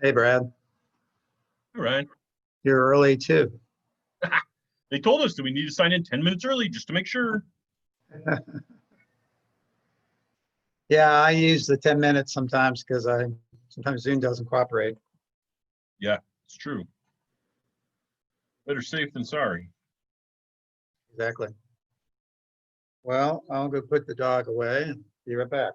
Hey, Brad, All right. you're early too. They told us that we need to sign in 10 minutes early just to make sure. Yeah, I use the 10 minutes sometimes because sometimes Zoom doesn't cooperate. Yeah, it's true. Better safe than sorry. Exactly. Well, I'll go put the dog away and be right back.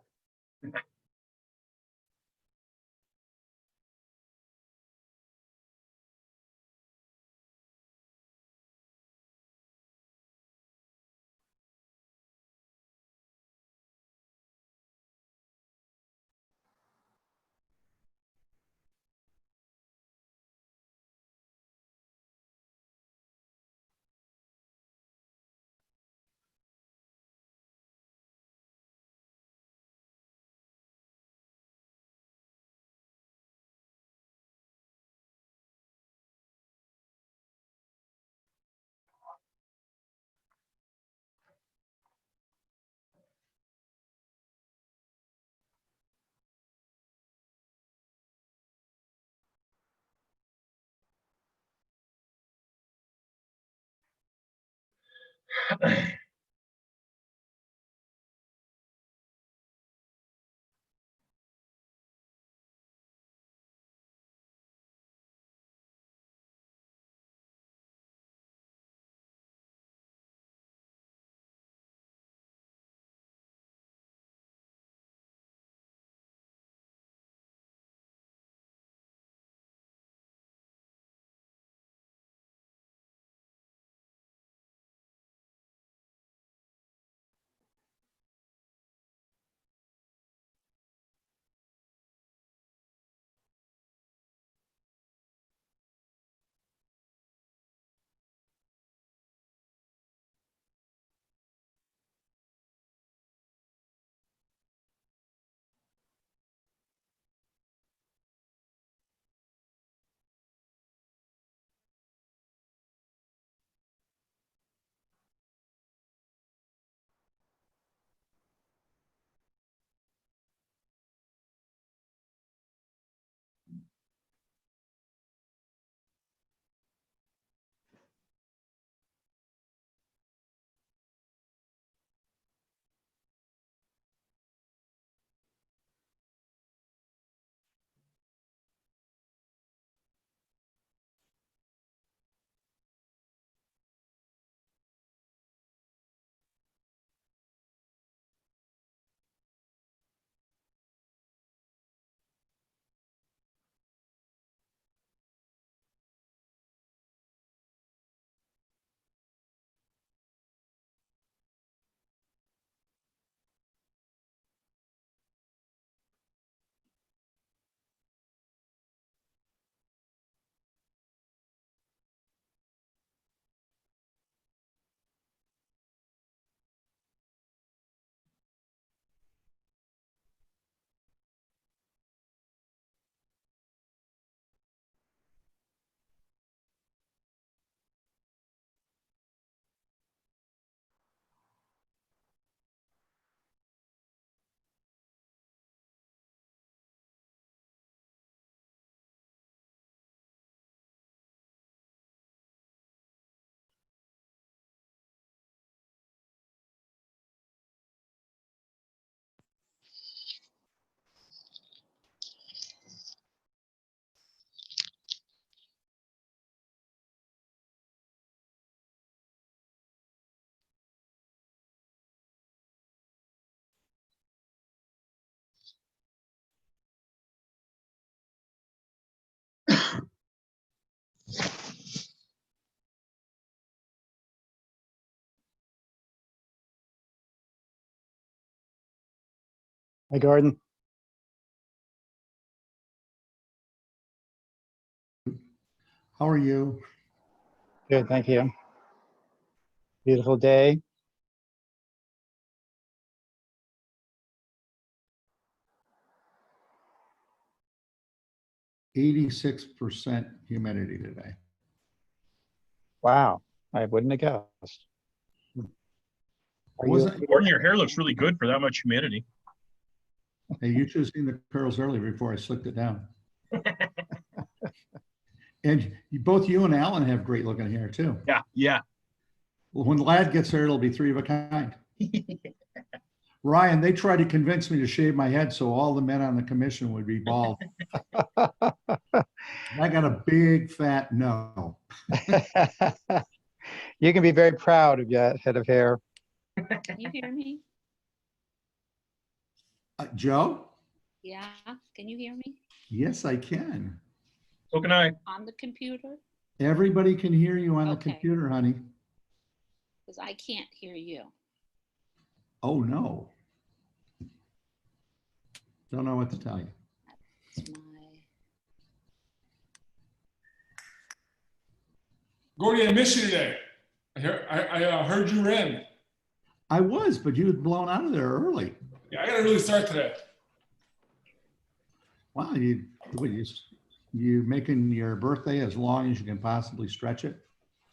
Hi, Gordon. How are you? Good, thank you. Beautiful day. %86 humidity today. Wow, I wouldn't have guessed. Are you Wasn't Gordon, your hair looks really good for that much humidity. Hey, you should have seen the curls earlier before I slicked it down. And both you and Alan have great looking hair too. Yeah, yeah. Well, when Lad gets there, it'll be three of a kind. Ryan, they tried to convince me to shave my head so all the men on the commission would be bald. I got a big fat no. You can be very proud of your head of hair. Can you hear me? Joe? Yeah, can you hear me Yes, I can. So can I. on the computer? Everybody can hear you on the Okay. computer, honey. Because I can't hear you. Oh, no. Don't know what to tell you. It's my, Gordy, I missed you today. I heard you were in. I was, but you had blown out of there early. Yeah, I got an early start today. Wow, you making your birthday as long as you can possibly stretch it?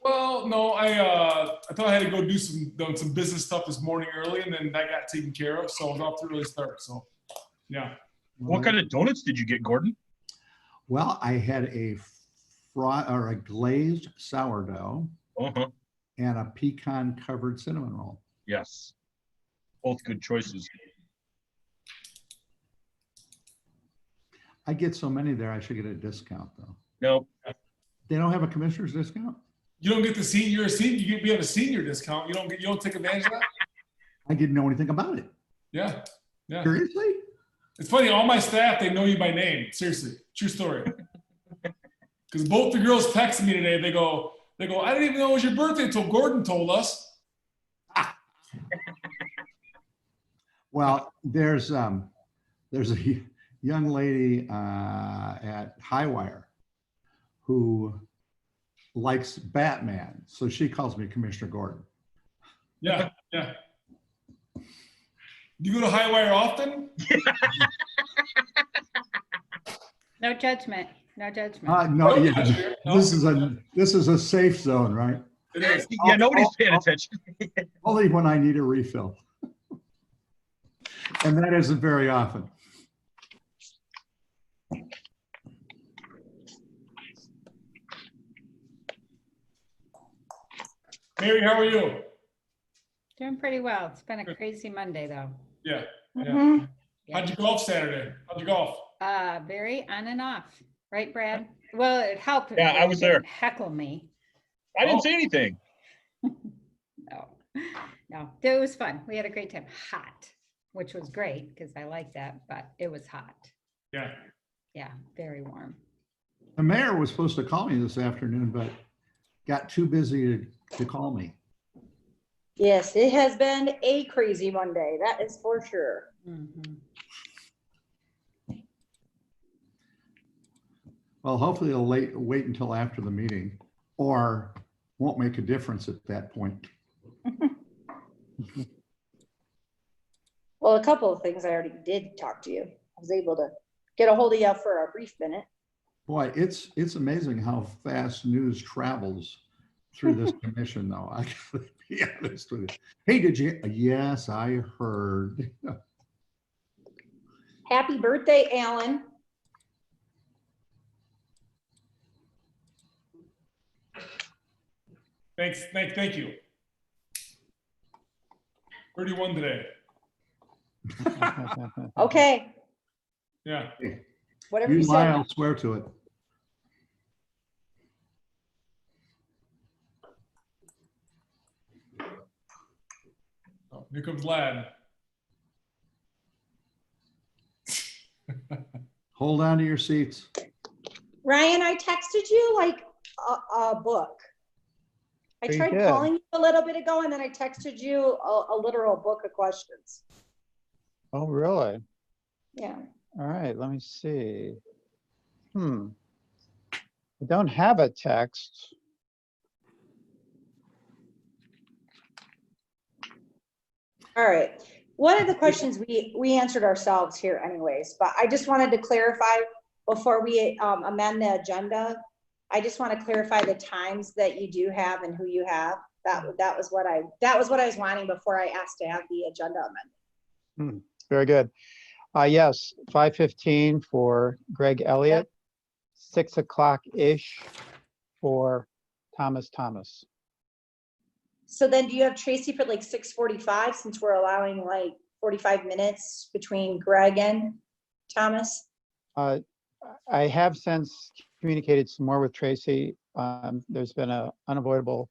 Well, no, I thought I had to go do some business stuff this morning early, and then that got taken care of. So I was off to an early start. So, yeah. What kind of donuts did you get, Gordon? Well, I had a glazed sourdough Uh-huh. and a pecan covered cinnamon roll. Yes. Both good choices. I get so many there, I should get a discount though. No. They don't have a commissioner's discount? You don't get the senior. You're a senior. We have a senior discount. You don't take advantage of that. I didn't know anything about it. Yeah, yeah. Seriously? It's funny. All my staff, they know you by name. Seriously, true story. Because both the girls texted me today. They go. I didn't even know it was your birthday until Gordon told us. Well, there's a young lady at Highwire who likes Batman, so she calls me Commissioner Gordon. Yeah, yeah. You go to Highwire often? No judgment, no judgment. No, yeah, No. this is a safe zone, right? It is. Yeah, nobody's paying attention. Only when I need a refill. And that isn't very often. Mary, how are you? Doing pretty well. It's been a crazy Monday though. Yeah. Yeah. How'd you golf Saturday? How'd you golf? Very on and off, right, Brad? Well, it helped. if Yeah, I Brad was there. didn't Heckle me. I didn't say anything. No, it was fun. We had a great time. Hot, which was great because I like that, but it was hot. Yeah. Yeah, very warm. The mayor was supposed to call me this afternoon, but got too busy to call me. Yes, it has been a crazy Monday. That is for sure. Mhm. Well, hopefully they'll wait until after the meeting or won't make a difference at that point. Well, a couple of things I already did talk to you. I was able to get a hold of you for a brief minute. Boy, it's amazing how fast news travels through this commission though. I gotta be honest with you. Hey, did you? Yes, I heard. Happy birthday, Alan. Thank you. 31 today. Okay, Yeah. whatever You you lie, said. I'll swear to it. Oh, here comes Lad. Hold on to your seats. Ryan, I texted you like a book. I You tried did. calling you a little bit ago and then I texted you a literal book of questions. Oh, really? Yeah. All right, let me see. I don't have a text. All right. One of the questions we answered ourselves here anyways, but I just wanted to clarify before we amend the agenda. I just want to clarify the times that you do have and who you have. That was what I was wanting before I asked to have the agenda amended. Very good. Yes, 5:15 for Greg Elliott 6 o'clock-ish for Thomas. So then do you have Tracy for like 6:45 since we're allowing like 45 minutes between Greg and Thomas? I have since communicated some more with Tracy. There's been an unavoidable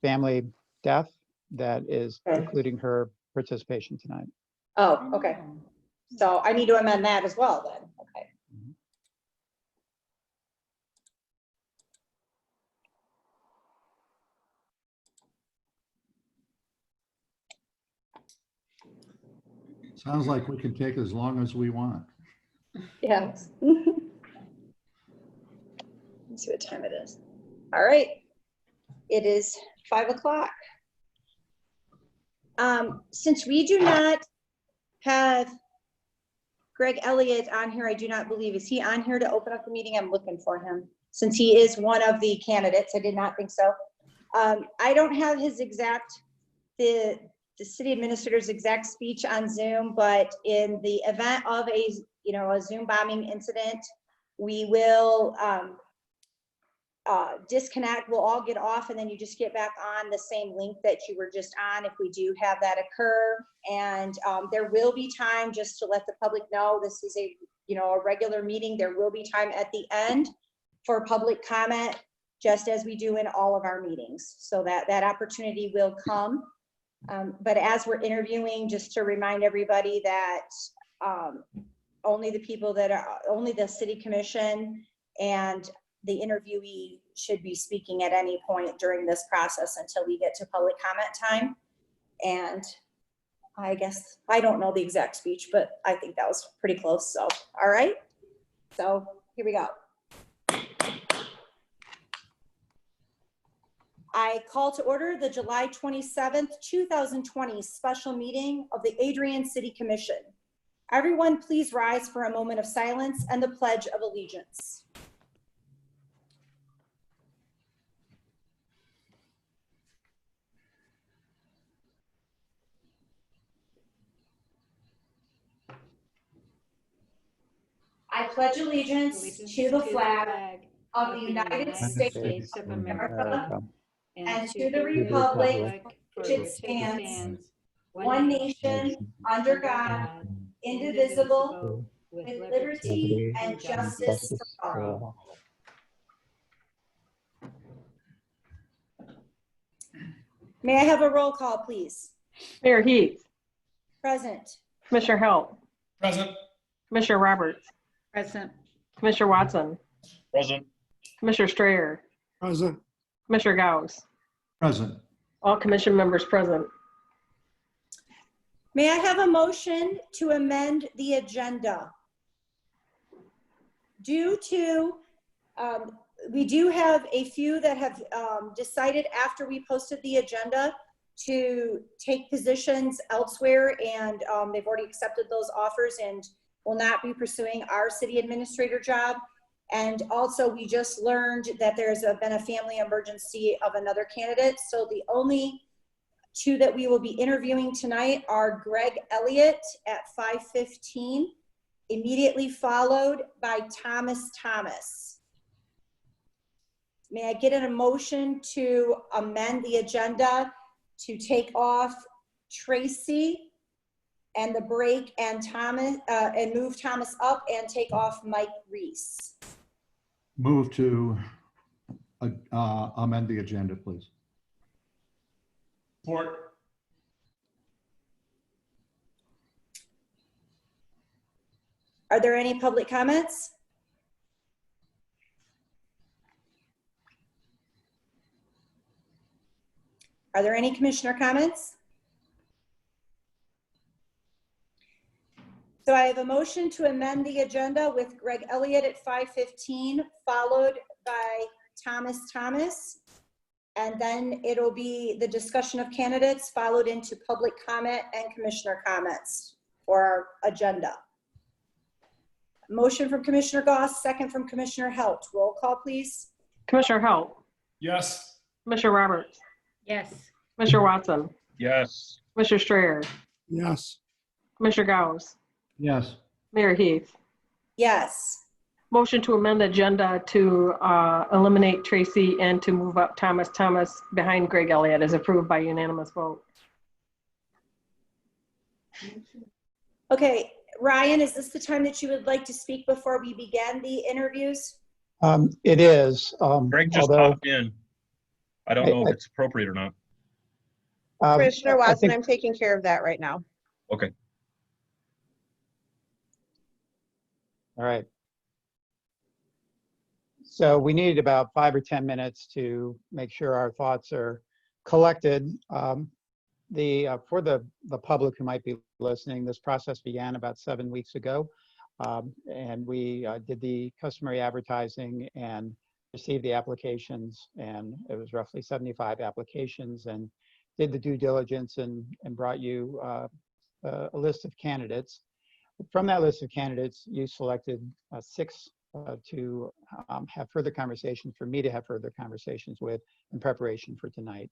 family death that is Okay. precluding her participation tonight. Oh, okay. So I need to amend that as well then. Okay. Sounds like we can take as long as we want. Yeah. Let's see what time it is. All right. It is 5 o'clock. Since we do not have Greg Elliott on here, I do not believe, is he on here to open up the meeting? I'm looking for him. Since he is one of the candidates, I did not think so. I don't have his the city administrator's exact speech on Zoom, but in the event of a Zoom bombing incident, we will disconnect. We'll all get off and then you just get back on the same link that you were just on if we do have that occur. And there will be time, just to let the public know, this is a regular meeting. There will be time at the end for public comment, just as we do in all of our meetings. So that opportunity will come. But as we're interviewing, just to remind everybody that only the city commission and the interviewee should be speaking at any point during this process until we get to public comment time. And I guess, I don't know the exact speech, but I think that was pretty close. So, all right. So here we go. I call to order the July 27th, 2020 special meeting of the Adrian City Commission. Everyone please rise for a moment of silence and the Pledge of Allegiance. I pledge allegiance to the flag of the United States of America and to the republic republic which it stands, one nation, under God, indivisible, with liberty and justice for all. May I have a roll call, please? Mayor Heath, Present. Commissioner Halt, Present. Commissioner Roberts, Present. Commissioner Watson, Present. Commissioner Strayer, Present. Commissioner Gauss, Present. all commission members present. May I have a motion to amend the agenda? Due to, we do have a few that have decided after we posted the agenda to take positions elsewhere, and they've already accepted those offers and will not be pursuing our city administrator job. And also, we just learned that there's been a family emergency of another candidate. So the only two that we will be interviewing tonight are Greg Elliott at 5:15, immediately followed by Thomas. May I get a motion to amend the agenda to take off Tracy and the break and Thomas, and move Thomas up and take off Mike Reese? Move to amend the agenda, please. Support. Are there any public comments? Are there any commissioner comments? So I have a motion to amend the agenda with Greg Elliott at 5:15, followed by Thomas. And then it'll be the discussion of candidates followed into public comment and commissioner comments for our agenda. Motion from Commissioner Goss, second from Commissioner Halt. Roll call, please. Commissioner Halt, Yes. Commissioner Roberts, Yes. Commissioner Watson, Yes. Commissioner Strayer, Yes. Commissioner Gauss, Yes. Mayor Heath. Yes. Motion to amend the agenda to eliminate Tracy and to move up Thomas behind Greg Elliott is approved by unanimous vote. Okay, Ryan, is this the time that you would like to speak before we begin the interviews? It is. Greg just although, popped in. I don't know if it's appropriate or not. Commissioner I Watson, think- I'm taking care of that right now. Okay. All right. So we need about 5 or 10 minutes to make sure our thoughts are collected. For the public who might be listening, this process began about 7 weeks ago. And we did the customary advertising and received the applications, and it was roughly 75 applications, and did the due diligence and brought you a list of candidates. From that list of candidates, you selected 6 to have further conversations, for me to have further conversations with in preparation for tonight.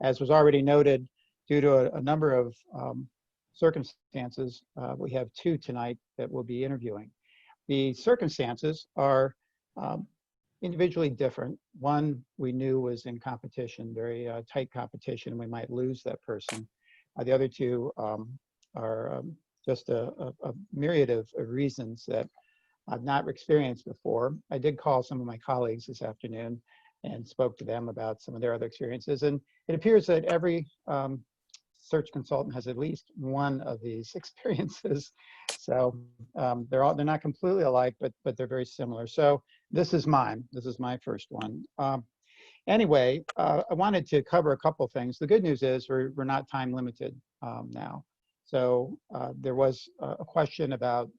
As was already noted, due to a number of circumstances, we have 2 tonight that we'll be interviewing. The circumstances are individually different. One we knew was in competition, very tight competition, and we might lose that person. The other 2 are just a myriad of reasons that I've not experienced before. I did call some of my colleagues this afternoon and spoke to them about some of their other experiences. And it appears that every search consultant has at least one of these experiences. So they're not completely alike, but they're very similar. So this is mine. This is my first one. Anyway, I wanted to cover a couple things. The good news is we're not time limited now. So there was a question about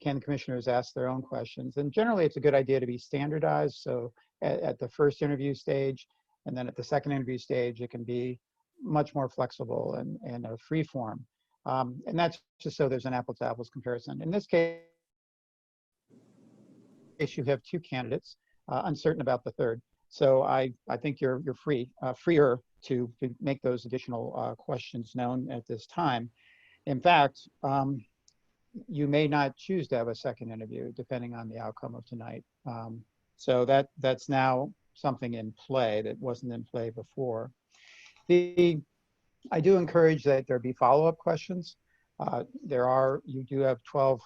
can the commissioners ask their own questions? And generally, it's a good idea to be standardized. So at the first interview stage, and then at the second interview stage, it can be much more flexible and a free form. And that's just so there's an apples to apples comparison. In this case, you have 2 candidates, uncertain about the third. So I think you're freer to make those additional questions known at this time. In fact, you may not choose to have a second interview depending on the outcome of tonight. So that's now something in play that wasn't in play before. I do encourage that there be follow-up questions. You do have 12,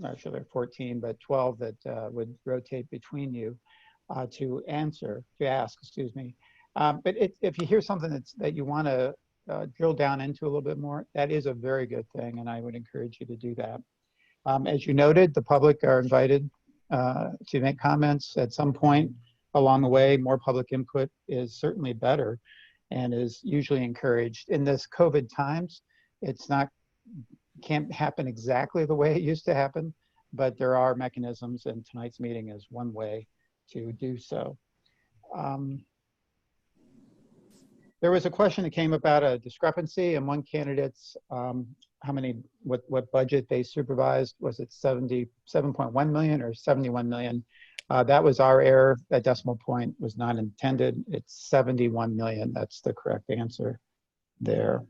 actually there are 14, but 12 that would rotate between you to ask, excuse me. But if you hear something that you want to drill down into a little bit more, that is a very good thing, and I would encourage you to do that. As you noted, the public are invited to make comments at some point along the way. More public input is certainly better and is usually encouraged. In this COVID times, can't happen exactly the way it used to happen, but there are mechanisms, and tonight's meeting is one way to do so. There was a question that came about a discrepancy in one candidate's what budget they supervised. Was it 77.1 million or 71 million? That was our error. That decimal point was not intended. It's 71 million. That's the correct answer there.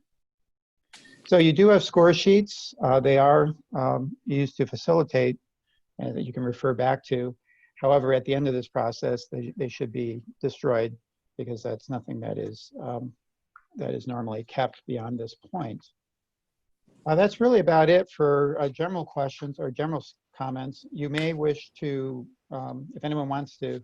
So you do have score sheets. They are used to facilitate and that you can refer back to. However, at the end of this process, they should be destroyed because that's nothing that is normally kept beyond this point. That's really about it for general questions or general comments. You may wish to, if anyone wants to,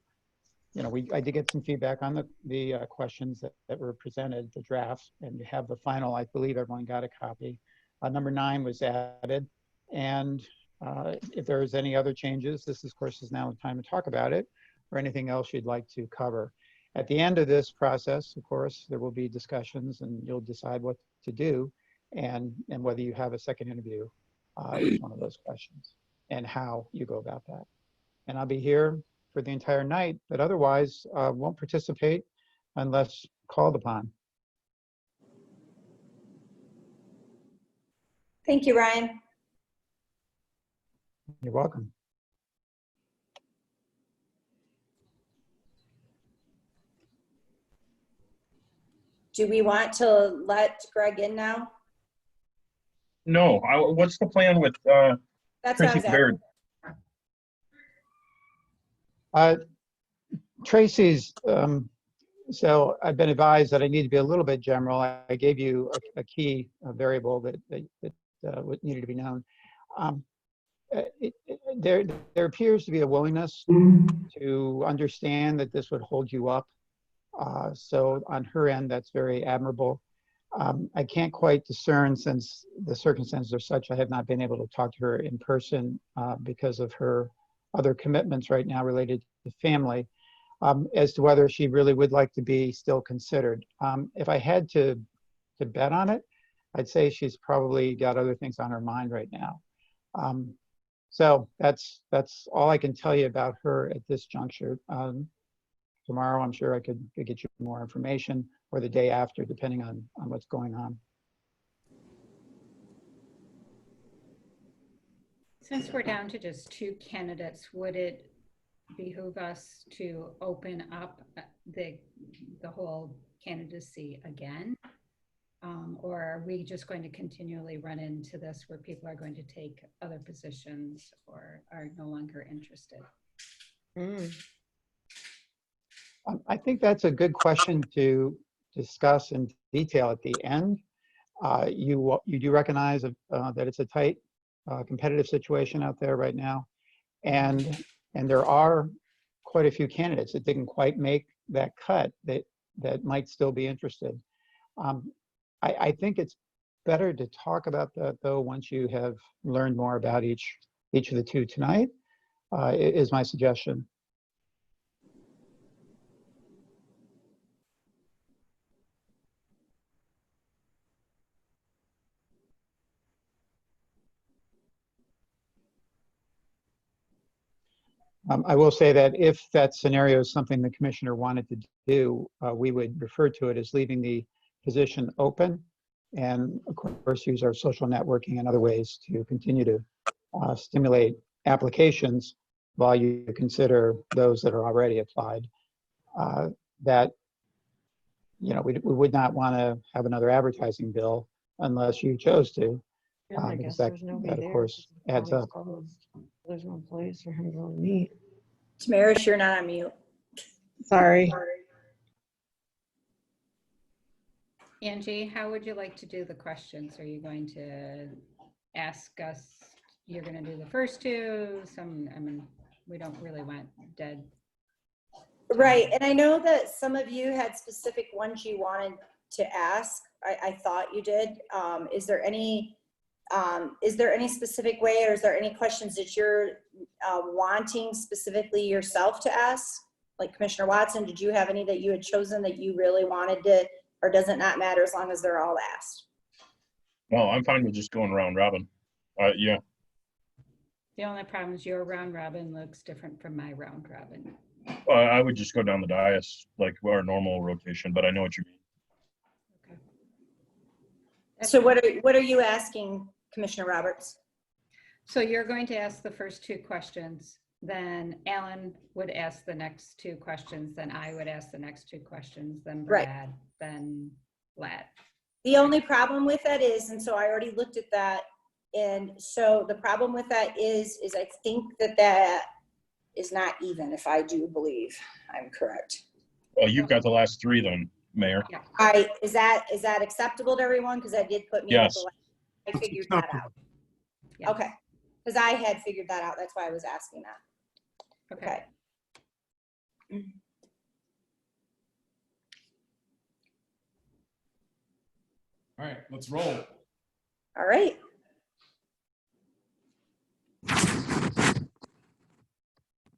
I did get some feedback on the questions that were presented, the drafts, and you have the final. I believe everyone got a copy. Number 9 was added, and if there's any other changes, this of course is now the time to talk about it, or anything else you'd like to cover. At the end of this process, of course, there will be discussions, and you'll decide what to do, and whether you have a second interview is one of those questions, and how you go about that. And I'll be here for the entire night, but otherwise won't participate unless called upon. Thank you, Ryan. You're welcome. Do we want to let Greg in now? No, what's the plan with That's what I Tracy was asking. Baird? Tracy's, so I've been advised that I need to be a little bit general. I gave you a key variable that needed to be known. There appears to be a willingness to understand that this would hold you up. So on her end, that's very admirable. I can't quite discern, since the circumstances are such, I have not been able to talk to her in person because of her other commitments right now related to family, as to whether she really would like to be still considered. If I had to bet on it, I'd say she's probably got other things on her mind right now. So that's all I can tell you about her at this juncture. Tomorrow, I'm sure I could get you more information, or the day after, depending on what's going on. Since we're down to just 2 candidates, would it behoove us to open up the whole candidacy again? Or are we just going to continually run into this where people are going to take other positions or are no longer interested? I think that's a good question to discuss in detail at the end. You do recognize that it's a tight, competitive situation out there right now, and there are quite a few candidates that didn't quite make that cut that might still be interested. I think it's better to talk about that, though, once you have learned more about each of the 2 tonight, is my suggestion. I will say that if that scenario is something the commissioner wanted to do, we would refer to it as leaving the position open, and of course use our social networking and other ways to continue to stimulate applications while you consider those that are already applied. That, you know, we would not want to have another advertising bill unless you chose to, because that of course adds up. There's no place for him to go meet. Tamaris, you're not on mute. Sorry. Angie, how would you like to do the questions? Are you going to ask us, you're going to do the first 2? I mean, we don't really want dead. Right, and I know that some of you had specific ones you wanted to ask. I thought you did. Is there any specific way, or is there any questions that you're wanting specifically yourself to ask? Like Commissioner Watson, did you have any that you had chosen that you really wanted to, or does it not matter as long as they're all asked? Well, I'm fine with just going round robin. Yeah. The only problem is your round robin looks different from my round robin. I would just go down the dais like our normal rotation, but I know what you mean. Okay. So what are you asking, Commissioner Roberts? So you're going to ask the first 2 questions, then Alan would ask the next 2 questions, then I would ask the next 2 questions, then Brad, then Lad. The only problem with that is, and so I already looked at that, and so the problem with that is I think that is not even, if I do believe I'm correct. Well, you've got the last 3 then, Mayor. Yeah. Is that acceptable to everyone? Because that did put me at Yes. the last. I figured that out. Yeah. Okay, because I had figured that out. That's why I was asking that. Okay. All right, let's roll. All right.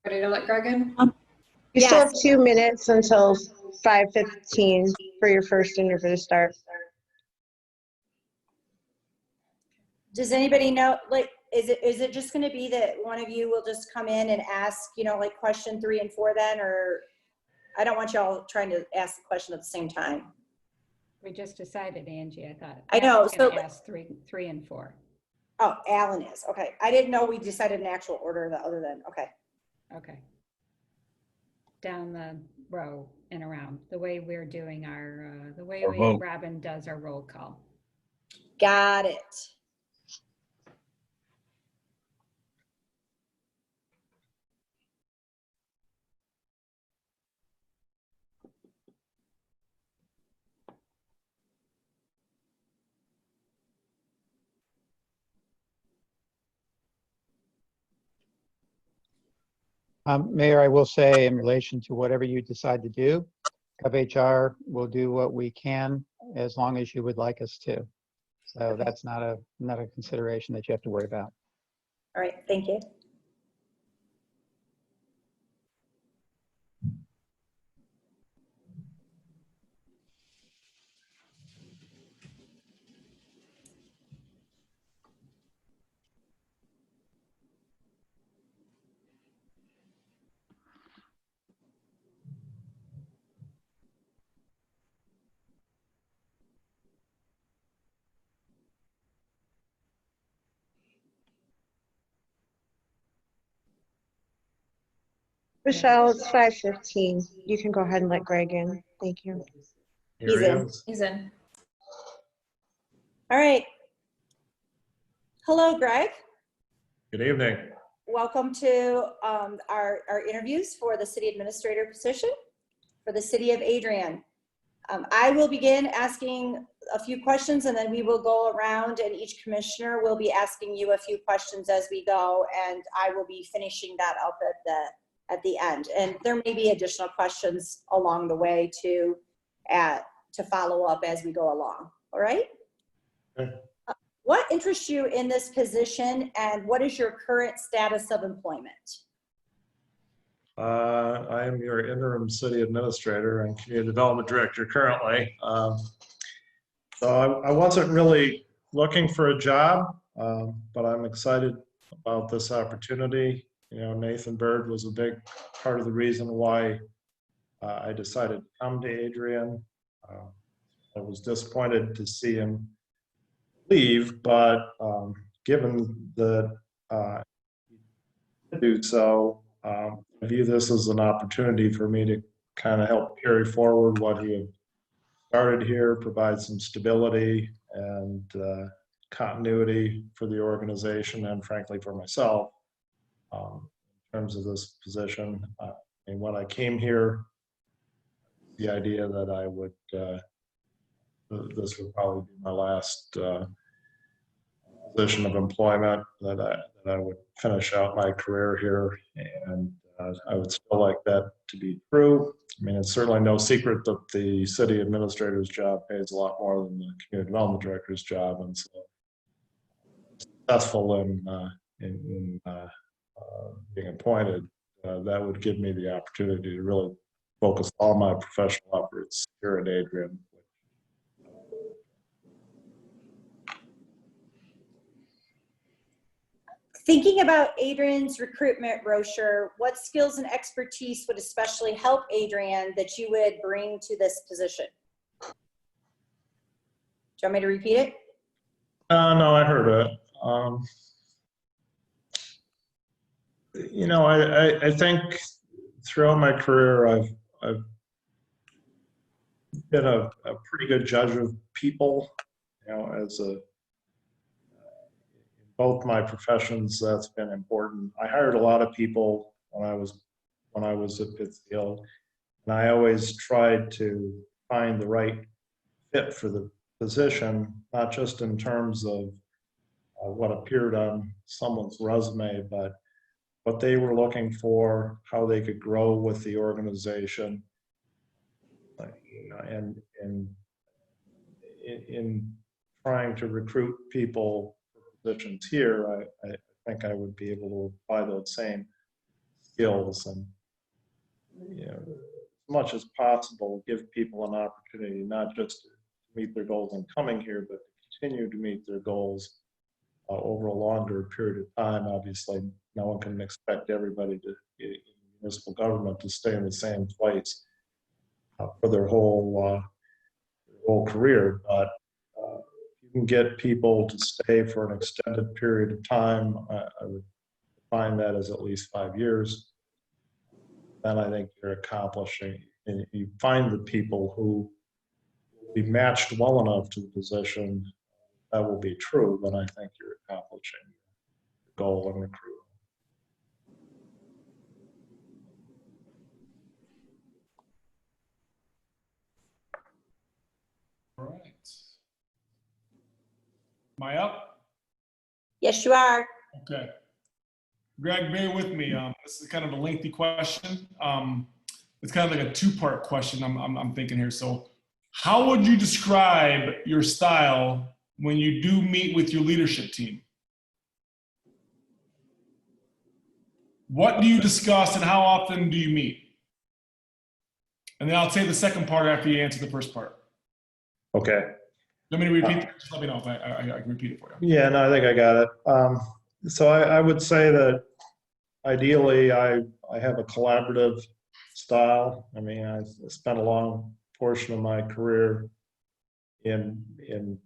Ready to let Greg in? You still have Yes. 2 minutes until 5:15 for your first interview to start. Does anybody know, like, is it just going to be that one of you will just come in and ask, you know, like question 3 and 4 then, or I don't want y'all trying to ask the question at the same time. We just decided, Angie, I thought. I know, was gonna so- ask 3 and 4. Oh, Alan is, okay. I didn't know we decided an actual order other than, okay. Okay. Down the row and around, the way we're doing our, the way Our vote. Robin does our roll call. Got it. Mayor, I will say in relation to whatever you decide to do, GovHR will do what we can as long as you would like us to. So that's not a consideration that you have to worry about. All right, thank you. Michelle, it's 5:15. You can go ahead and let Greg in. Thank you. He's in. He's in. All right. Hello, Greg. Good evening. Welcome to our interviews for the city administrator position for the city of Adrian. I will begin asking a few questions and then we will go around and each commissioner will be asking you a few questions as we go, and I will be finishing that up at the end. And there may be additional questions along the way to follow up as we go along. All right? Okay. What interests you in this position and what is your current status of employment? I am your interim city administrator and community development director currently. So I wasn't really looking for a job, but I'm excited about this opportunity. You know, Nathan Bird was a big part of the reason why I decided to come to Adrian. I was disappointed to see him leave, but given that do so, I view this as an opportunity for me to kind of help carry forward what he had started here, provide some stability and continuity for the organization and frankly for myself in terms of this position. And when I came here, the idea that I would, this would probably be my last position of employment, that I would finish out my career here, and I would still like that to be true. I mean, it's certainly no secret that the city administrator's job pays a lot more than the community development director's job, and so successful in being appointed, that would give me the opportunity to really focus all my professional efforts here at Adrian. Thinking about Adrian's recruitment brochure, what skills and expertise would especially help Adrian that you would bring to this position? Do you want me to repeat it? No, I heard it. You know, I think throughout my career, I've been a pretty good judge of people. You know, as both my professions, that's been important. I hired a lot of people when I was at Pittsfield, and I always tried to find the right fit for the position, not just in terms of what appeared on someone's resume, but what they were looking for, how they could grow with the organization, and in trying to recruit people positions here, I think I would be able to apply those same skills and, you know, as much as possible, give people an opportunity not just to meet their goals in coming here, but to continue to meet their goals over a longer period of time. Obviously, no one can expect everybody in municipal government to stay in the same place for their whole career, but you can get people to stay for an extended period of time. I would define that as at least 5 years. Then I think you're accomplishing, and you find the people who will be matched well enough to the position that will be true, then I think you're accomplishing your goal and recruitment. All right. Am I up? Yes, you are. Okay. Greg, bear with me. This is kind of a lengthy question. It's kind of like a two-part question I'm thinking here. So how would you describe your style when you do meet with your leadership team? What do you discuss and how often do you meet? And then I'll say the second part after you answer the first part. Okay. Let me repeat that. Just let me know if I can repeat it for you. Yeah, no, I think I got it. So I would say that ideally I have a collaborative style. I mean, I spent a long portion of my career in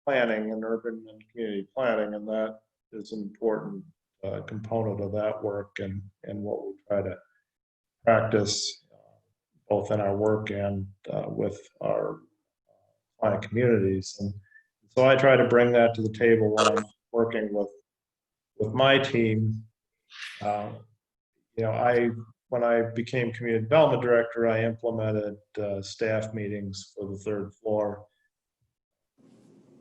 planning and urban and community planning, and that is an important component of that work and what we try to practice both in our work and with our client communities. And so I try to bring that to the table when I'm working with my team. When I became community development director, I implemented staff meetings for the third floor,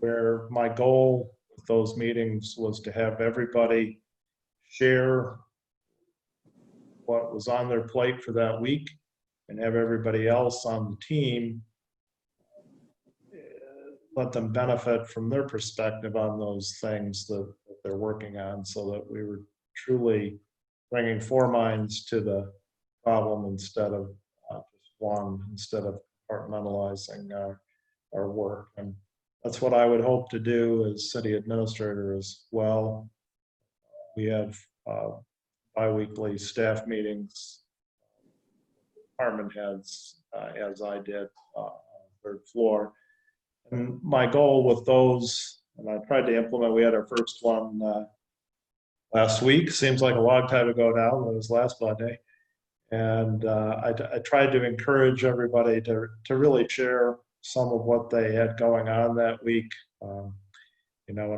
where my goal with those meetings was to have everybody share what was on their plate for that week and have everybody else on the team let them benefit from their perspective on those things that they're working on, so that we were truly bringing four minds to the problem instead of just one, instead of compartmentalizing our work. And that's what I would hope to do as city administrator as well. We have biweekly staff meetings, department heads, as I did on the third floor. And my goal with those, and I tried to implement, we had our first one last week. Seems like a long time ago now, it was last Monday. And I tried to encourage everybody to really share some of what they had going on that week. And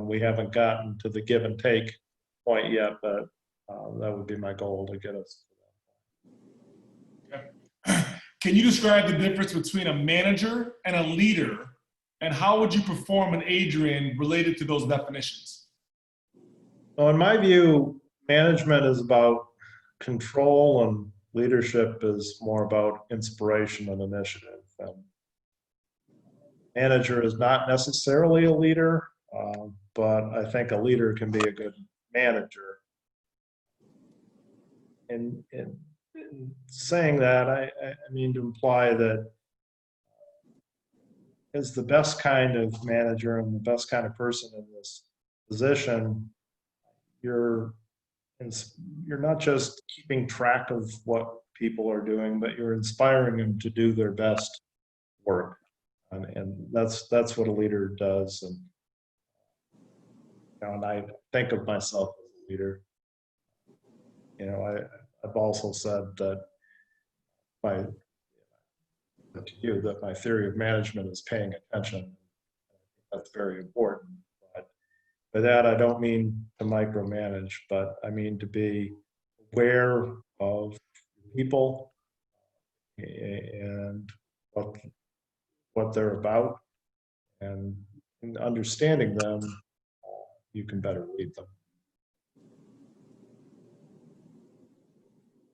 we haven't gotten to the give and take point yet, but that would be my goal to get us to that point. Okay. Can you describe the difference between a manager and a leader? And how would you perform an Adrian related to those definitions? So in my view, management is about control and leadership is more about inspiration and initiative. And manager is not necessarily a leader, but I think a leader can be a good manager. In saying that, I mean to imply that as the best kind of manager and the best kind of person in this position, you're not just keeping track of what people are doing, but you're inspiring them to do their best work. And that's what a leader does. And I think of myself as a leader. I've also said that my theory of management is paying attention. That's very important. But by that, I don't mean to micromanage, but I mean to be aware of people and what they're about, and in understanding them, you can better lead them.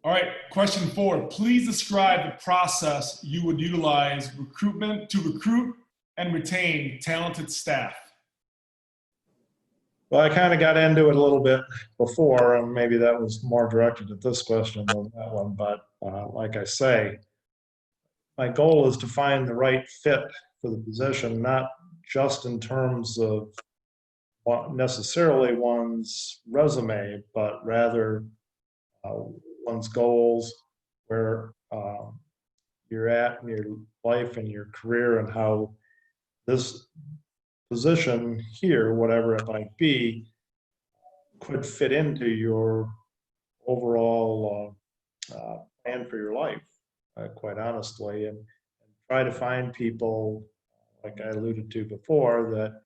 All right, question 4. Please describe the process you would utilize to recruit and retain talented staff. Well, I kind of got into it a little bit before, and maybe that was more directed at this question than that one. But like I say, my goal is to find the right fit for the position, not just in terms of necessarily one's resume, but rather one's goals, where you're at in your life and your career, and how this position here, whatever it might be, could fit into your overall plan for your life, quite honestly, and try to find people, like I alluded to before, that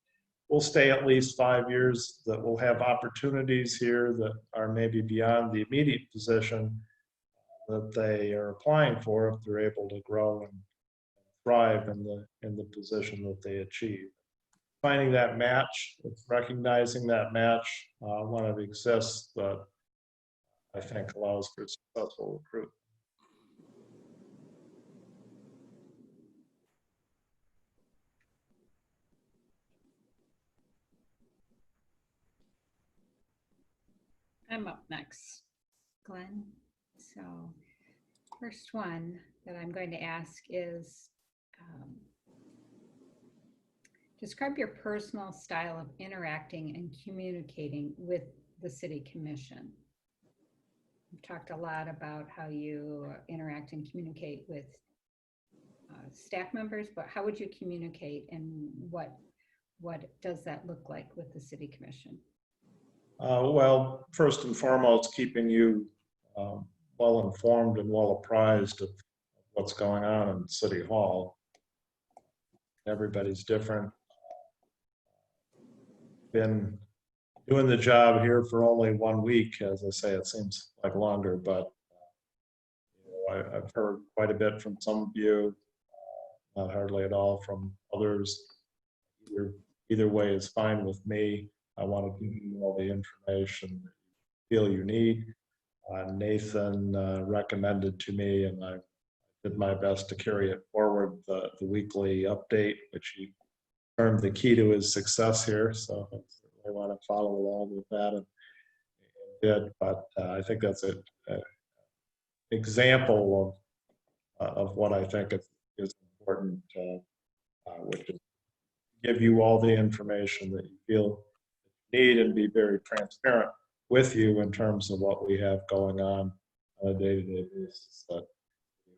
will stay at least 5 years, that will have opportunities here that are maybe beyond the immediate position that they are applying for, if they're able to grow and thrive in the position that they achieve. Finding that match, recognizing that match when it exists, but I think allows for successful recruitment. I'm up next, Glenn. So first one that I'm going to ask is, describe your personal style of interacting and communicating with the city commission. We've talked a lot about how you interact and communicate with staff members, but how would you communicate, and what does that look like with the city commission? Well, first and foremost, keeping you well informed and well apprised of what's going on in City Hall. Everybody's different. Been doing the job here for only 1 week. As I say, it seems like longer, but I've heard quite a bit from some of you, not hardly at all from others. Either way is fine with me. I want to give you all the information that you feel you need. Nathan recommended to me, and I did my best to carry it forward, the weekly update, which he termed the key to his success here. So I want to follow along with that, and did. But I think that's an example of what I think is important, which is give you all the information that you feel you need and be very transparent with you in terms of what we have going on a day-to-day basis. But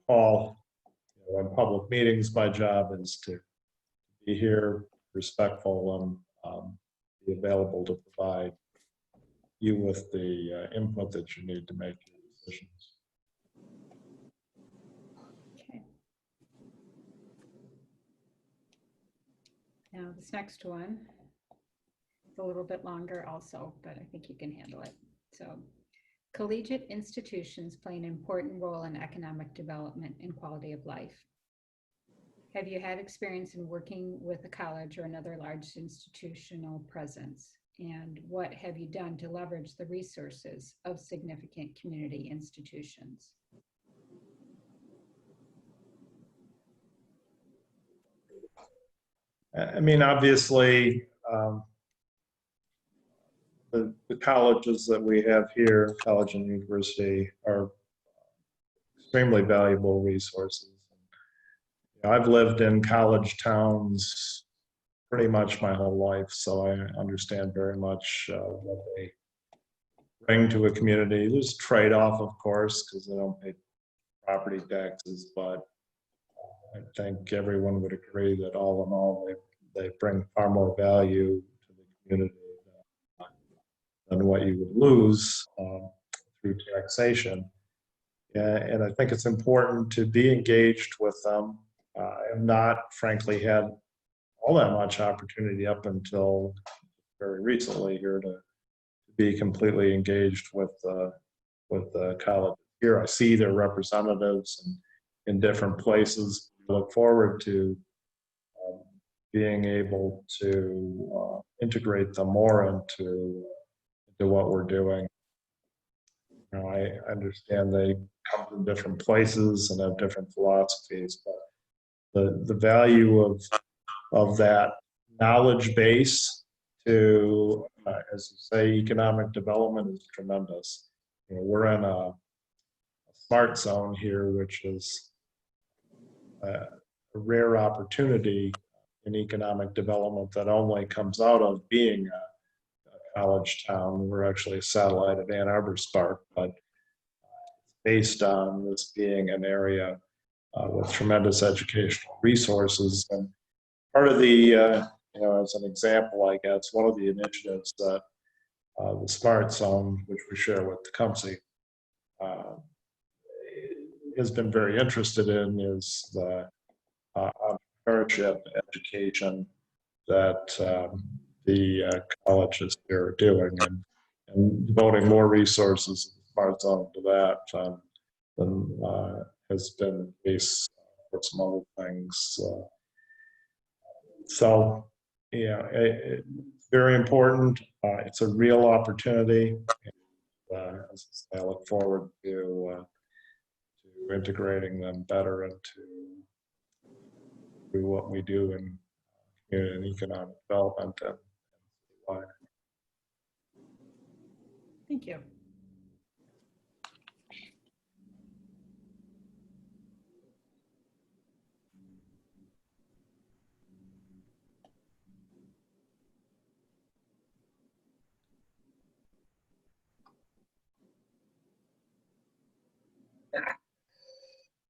all, in public meetings, my job is to be here, respectful, and be available to provide you with the input that you need to make your decisions. Okay. Now this next one is a little bit longer also, but I think you can handle it. So, collegiate institutions play an important role in economic development and quality of life. Have you had experience in working with a college or another large institutional presence? And what have you done to leverage the resources of significant community institutions? I mean, obviously, the colleges that we have here, college and university, are extremely valuable resources. I've lived in college towns pretty much my whole life, so I understand very much what they bring to a community. There's trade-off, of course, because they don't pay property taxes, but I think everyone would agree that all in all, they bring far more value to the community than what you would lose through taxation. And I think it's important to be engaged with them. I have not, frankly, had all that much opportunity up until very recently here to be completely engaged with the college here. I see their representatives in different places. I look forward to being able to integrate them more into what we're doing. I understand they come from different places and have different philosophies, but the value of that knowledge base to, as you say, economic development is tremendous. We're in a smart zone here, which is a rare opportunity in economic development that only comes out of being a college town. We're actually a satellite of Ann Arbor Spark, but it's based on this being an area with tremendous educational resources. And part of the, as an example, I guess, one of the initiatives that the Smart Zone, which we share with Tecumseh, has been very interested in is the entrepreneurship education that the colleges here are doing, and devoting more resources in the Smart Zone to that than has been the case for some other things. So, yeah, it's very important. It's a real opportunity. as I say, I look forward to integrating them better into what we do in community and economic development and citywide. Thank you.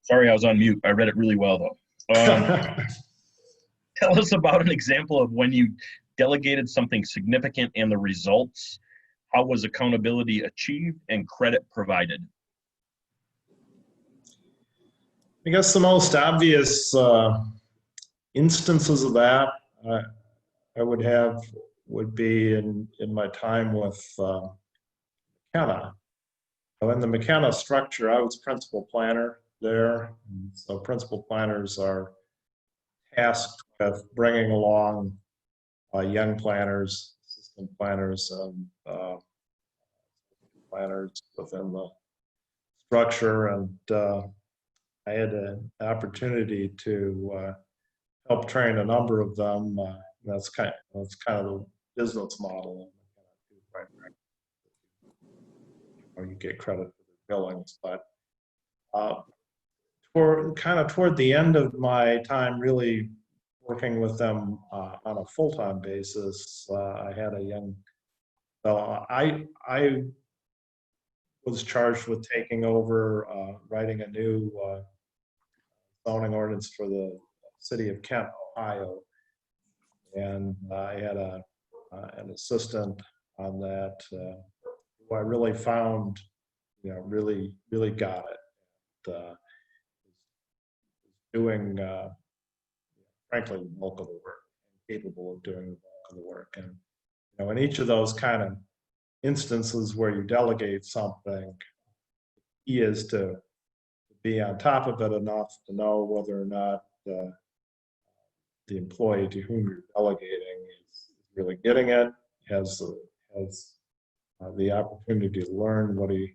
Sorry, I was on mute. I read it really well though. Tell us about an example of when you delegated something significant and the results. How was accountability achieved and credit provided? I guess the most obvious instances of that I would be in my time with McKenna. In the McKenna structure, I was principal planner there. So principal planners are tasked with bringing along young planners, assistant planners, and planners within the structure. And I had an opportunity to help train a number of them. That's kind of the business model. You get credit for the billings, but toward the end of my time really working with them on a full-time basis, I had a young fellow. I was charged with taking over, writing a new zoning ordinance for the city of Kent, Ohio, and I had an assistant on that who I really found, really got it. Doing, frankly, the bulk of the work, capable of doing the bulk of the work. And in each of those kind of instances where you delegate something, he is to be on top of it enough to know whether or not the employee to whom you're delegating is really getting it, has the opportunity to learn what he or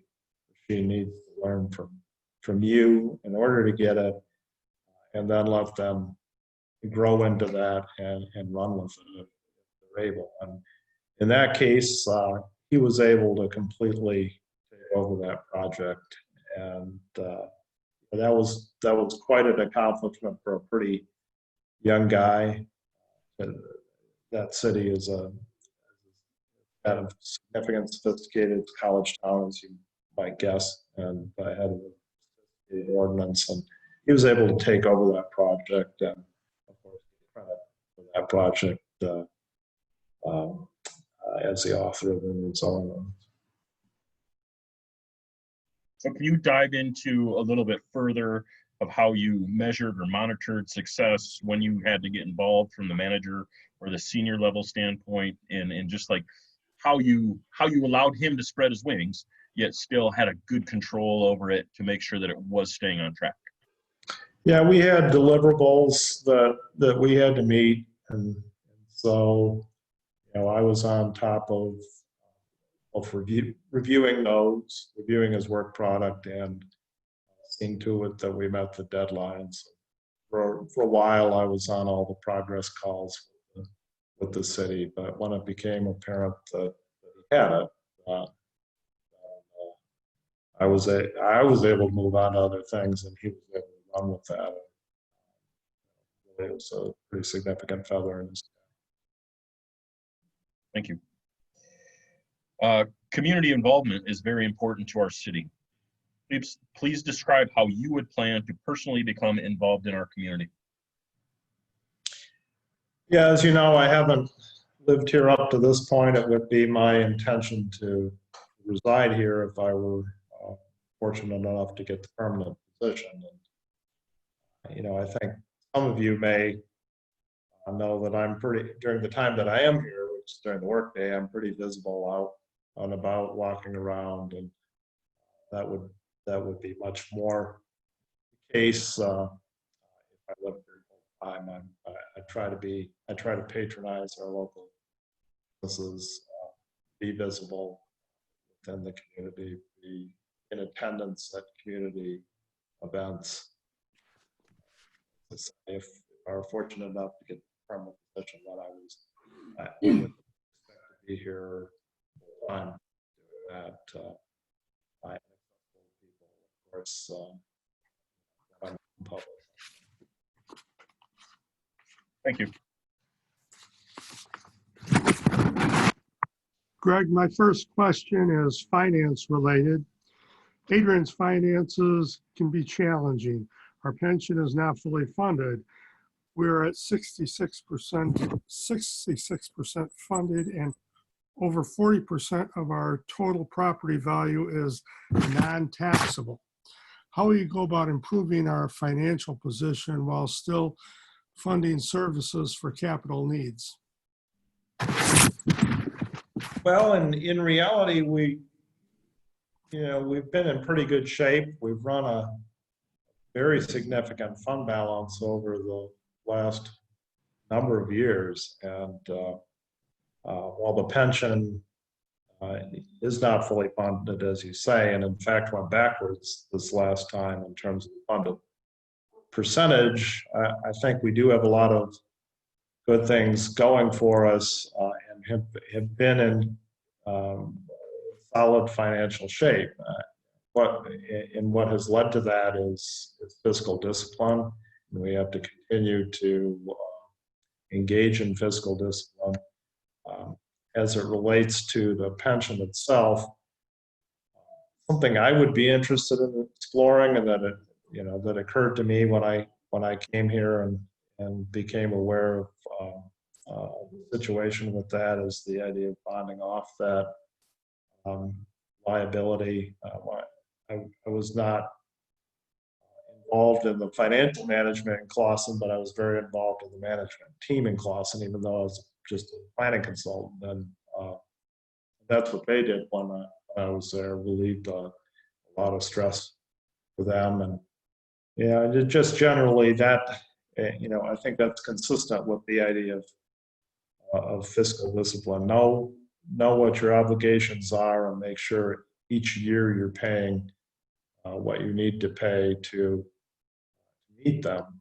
she needs to learn from you in order to get it, and then let them grow into that and run with it if they're able. And in that case, he was able to completely take over that project, and that was quite an accomplishment for a pretty young guy. That city is a kind of significant, sophisticated college town, as you might guess, and I had an ordinance, and he was able to take over that project, and of course, credit for that project as the author of the new zoning ordinance. So can you dive into a little bit further of how you measured or monitored success when you had to get involved from the manager or the senior level standpoint, and just like how you allowed him to spread his wings, yet still had a good control over it to make sure that it was staying on track? Yeah, we had deliverables that we had to meet, and so I was on top of reviewing those, reviewing his work product, and seeing to it that we met the deadlines. For a while, I was on all the progress calls with the city, but when it became apparent that he had it, I was able to move on to other things, and he was able to run with that. It was a pretty significant feather in his cap. Thank you. Community involvement is very important to our city. Please describe how you would plan to personally become involved in our community. Yeah, as you know, I haven't lived here up to this point. It would be my intention to reside here if I were fortunate enough to get the permanent position. And, I think some of you may know that I'm during the time that I am here, which is during the workday, I'm pretty visible out and about, walking around, and that would be much more the case if I lived here full time. I try to patronize our local businesses, be visible within the community, be in attendance at community events. If I were fortunate enough to get the permanent position that I would expect to be here full time doing that. I people, of course, I'm in public. Thank you. Greg, my first question is finance related. Adrian's finances can be challenging. Our pension is not fully funded. We're at 66% funded, and over 40% of our total property value is non-taxable. How will you go about improving our financial position while still funding services for capital needs? Well, in reality, we've been in pretty good shape. We've run a very significant fund balance over the last number of years. And while the pension is not fully funded, as you say, and in fact went backwards this last time in terms of the funded percentage, I think we do have a lot of good things going for us and have been in solid financial shape. What has led to that is fiscal discipline. And we have to continue to engage in fiscal discipline. As it relates to the pension itself, something I would be interested in exploring, and that occurred to me when I came here and became aware of the situation with that, is the idea of bonding off that liability. I was not involved in the financial management in Clausen, but I was very involved in the management team in Clausen, even though I was just a planning consultant. And that's what they did when I was there, relieved a lot of stress for them. And just generally that, I think that's consistent with the idea of fiscal discipline. Know what your obligations are and make sure each year you're paying what you need to pay to meet them,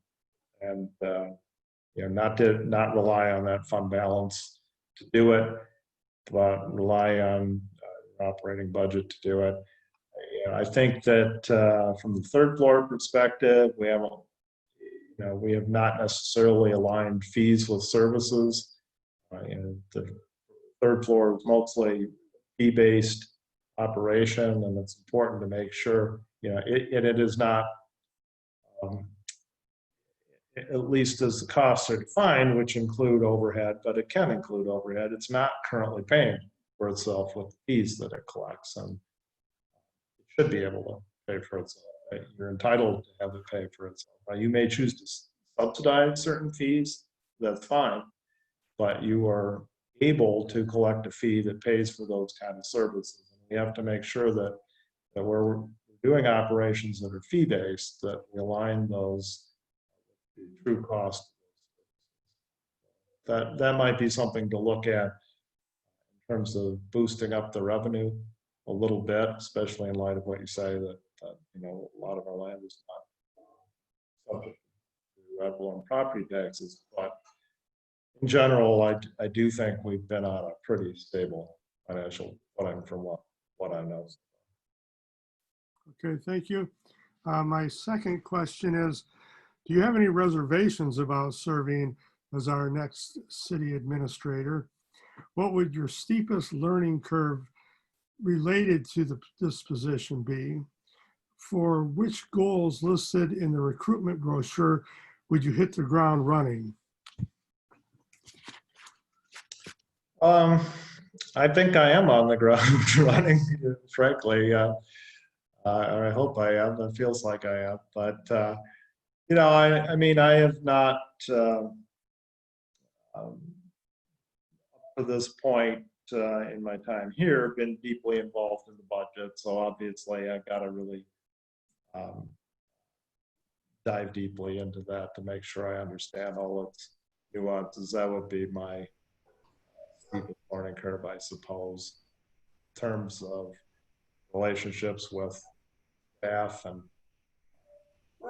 and not rely on that fund balance to do it, but rely on your operating budget to do it. I think that from the third floor perspective, we have not necessarily aligned fees with services. The third floor is mostly fee-based operation, and it's important to make sure it is not, at least as the costs are defined, which include overhead, but it can include overhead. It's not currently paying for itself with the fees that it collects, and it should be able to pay for itself. Right? You're entitled to have it pay for itself. Now, you may choose to subsidize certain fees, that's fine, but you are able to collect a fee that pays for those kind of services. And we have to make sure that where we're doing operations that are fee-based, that we align those to the true cost. That might be something to look at in terms of boosting up the revenue a little bit, especially in light of what you say that a lot of our land is not subject to ad valorem property taxes. But in general, I do think we've been on a pretty stable financial footing from what I know. Okay, thank you. My second question is, do you have any reservations about serving as our next city administrator? What would your steepest learning curve related to this position be? For which goals listed in the recruitment brochure would you hit the ground running? I think I am on the ground running, frankly. I hope I am. It feels like I am. But, I have not, up to this point in my time here, been deeply involved in the budget. So obviously, I've got to really dive deeply into that to make sure I understand all its nuances. That would be my steepest learning curve, I suppose, in terms of relationships with staff and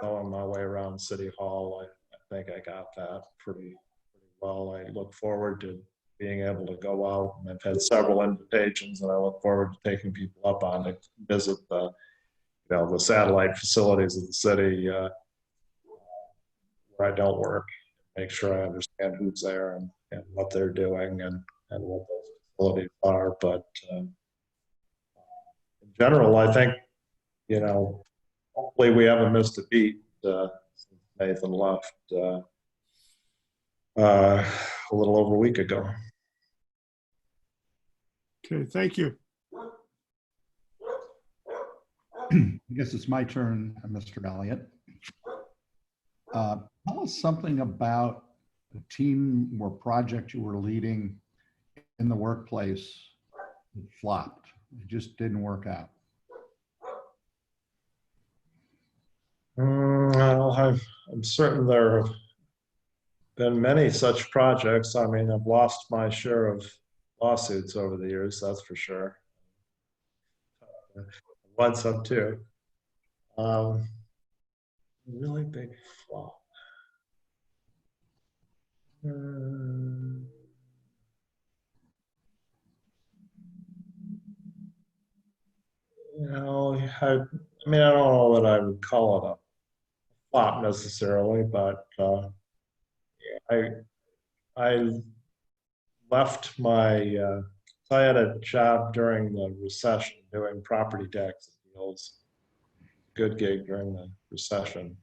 knowing my way around City Hall, I think I got that pretty well. I look forward to being able to go out, and I've had several invitations, and I look forward to taking people up on to visit the, the satellite facilities of the city where I don't work, make sure I understand who's there and what they're doing and what those facilities are. But in general, I think, hopefully we haven't missed a beat since Nathan left a little over a week ago. Okay, thank you. I guess it's my turn, Mr. Elliott. Tell us something about the team or project you were leading in the workplace that flopped. It just didn't work out. Well, I'm certain there have been many such projects. I mean, I've lost my share of lawsuits over the years, that's for sure. Won some too. Really big flop. I mean, I don't know that I would call it a flop necessarily, but I left my. I had a job during the recession doing property tax appeals. Good gig during the recession.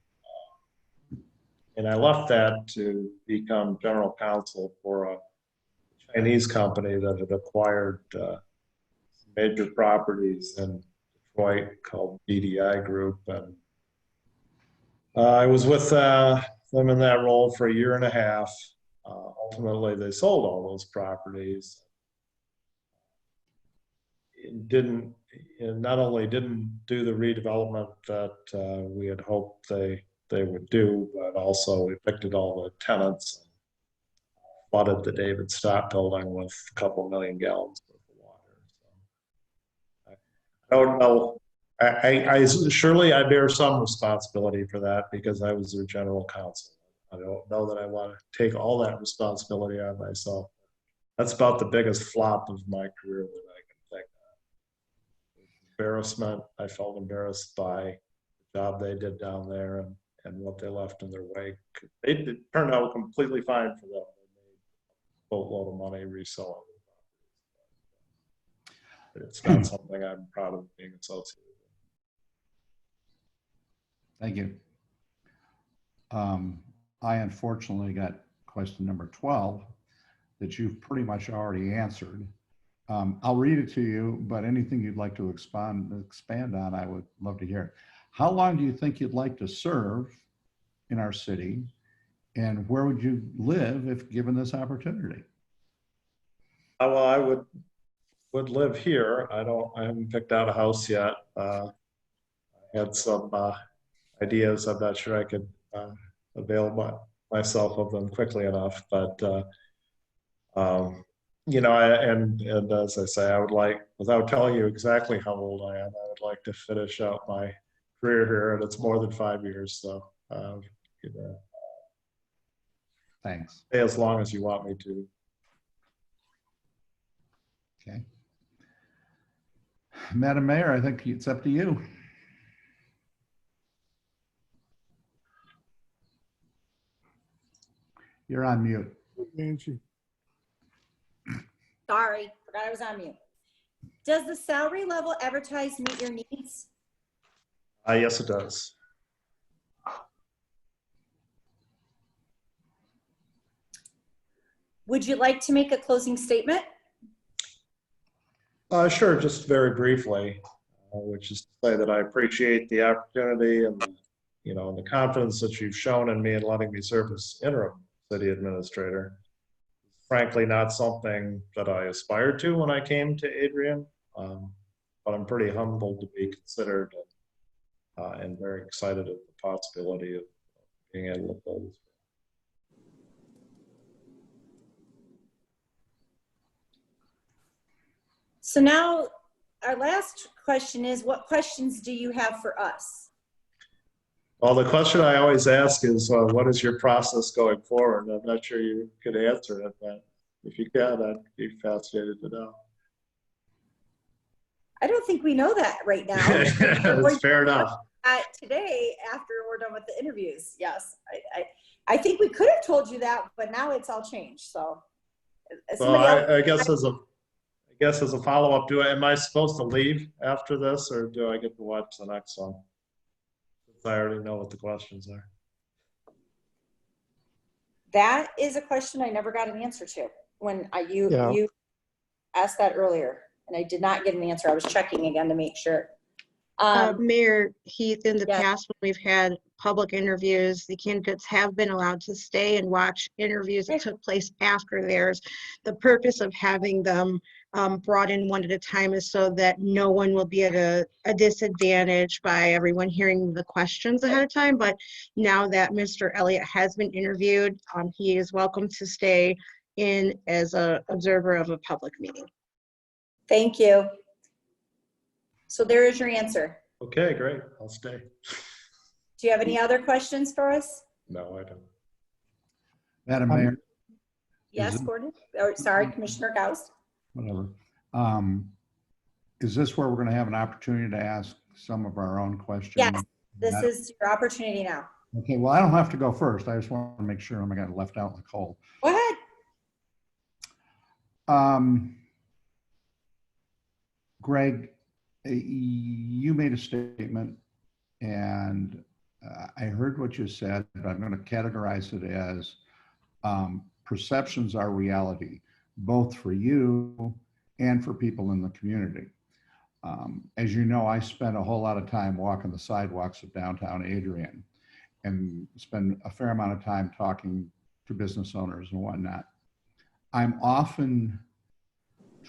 And I left that to become general counsel for a Chinese company that had acquired major properties in Detroit called BDI Group. And I was with them in that role for a year and a half. Ultimately, they sold all those properties. Not only didn't do the redevelopment that we had hoped they would do, but also evicted all the tenants and flooded the David Stott building with a couple million gallons worth of water. So I don't know. I surely I bear some responsibility for that because I was their general counsel. I don't know that I want to take all that responsibility on myself. That's about the biggest flop of my career that I can think of. Embarrassment. I felt embarrassed by the job they did down there and what they left in their wake. It turned out completely fine for them. They made a boatload of money reselling. It's not something I'm proud of being associated with. Thank you. I unfortunately got question number 12 that you've pretty much already answered. I'll read it to you, but anything you'd like to expand on, I would love to hear. How long do you think you'd like to serve in our city, and where would you live if given this opportunity? Well, I would live here. I haven't picked out a house yet. I had some ideas. I'm not sure I could avail myself of them quickly enough, but and as I say, I would like, without telling you exactly how old I am, I would like to finish out my career here, and it's more than 5 years. So, Thanks. stay as long as you want me to. Okay. Madam Mayor, I think it's up to you. You're on mute. Angie. Sorry, forgot I was on mute. Does the salary level advertised meet your needs? Yes, it does. Would you like to make a closing statement? Sure, just very briefly, which is to say that I appreciate the opportunity and and the confidence that you've shown in me in letting me serve as interim city administrator. Frankly, not something that I aspired to when I came to Adrian, but I'm pretty humbled to be considered and very excited at the possibility of being able to build this. So now our last question is, what questions do you have for us? Well, the question I always ask is, what is your process going forward? I'm not sure you could answer it, but if you can, I'd be fascinated to know. I don't think we know that right now. That's fair enough. Today, after we're done with the interviews, yes. I think we could have told you that, but now it's all changed, so. Well, I guess as a follow-up, am I supposed to leave after this, or do I get to watch the next one? Since I already know what the questions are. That is a question I never got an answer to when Yeah. you asked that earlier, and I did not get an answer. I was checking again to make sure. Mayor Heath, in the yes. past, when we've had public interviews, the candidates have been allowed to stay and watch interviews that took place after theirs. The purpose of having them brought in one at a time is so that no one will be at a disadvantage by everyone hearing the questions ahead of time. But now that Mr. Elliott has been interviewed, he is welcome to stay in as an observer of a public meeting. Thank you. So there is your answer. Okay, great. I'll stay. Do you have any other questions for us? No, I don't. Madam Mayor, Yes, it- Gordon? Or, sorry, Commissioner Gauss. whatever. Is this where we're going to have an opportunity to ask some of our own questions? Yes, this is your opportunity now. Okay, well, I don't have to go first. I just want to make sure I'm not left out in the cold. Go ahead. Greg, you made a statement, and I heard what you said, but I'm going to categorize it as perceptions are reality, both for you and for people in the community. As you know, I spend a whole lot of time walking the sidewalks of downtown Adrian and spend a fair amount of time talking to business owners and whatnot. I'm often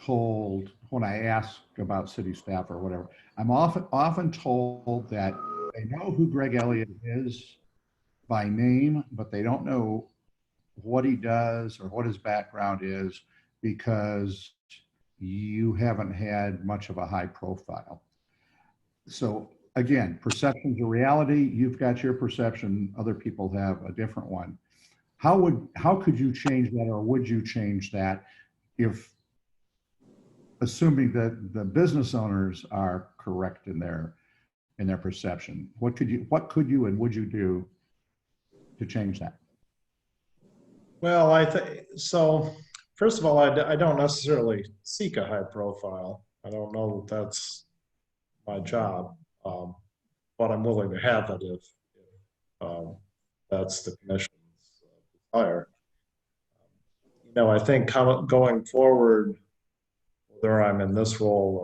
told, when I ask about city staff or whatever, I'm often told that they know who Greg Elliott is by name, but they don't know what he does or what his background is because you haven't had much of a high profile. So again, perception's a reality. You've got your perception, other people have a different one. How could you change that, or would you change that if, assuming that the business owners are correct in their perception? What could you and would you do to change that? Well, I think so. First of all, I don't necessarily seek a high profile. I don't know that that's my job, but I'm willing to have it if that's the commission's desire. You know, I think going forward, whether I'm in this role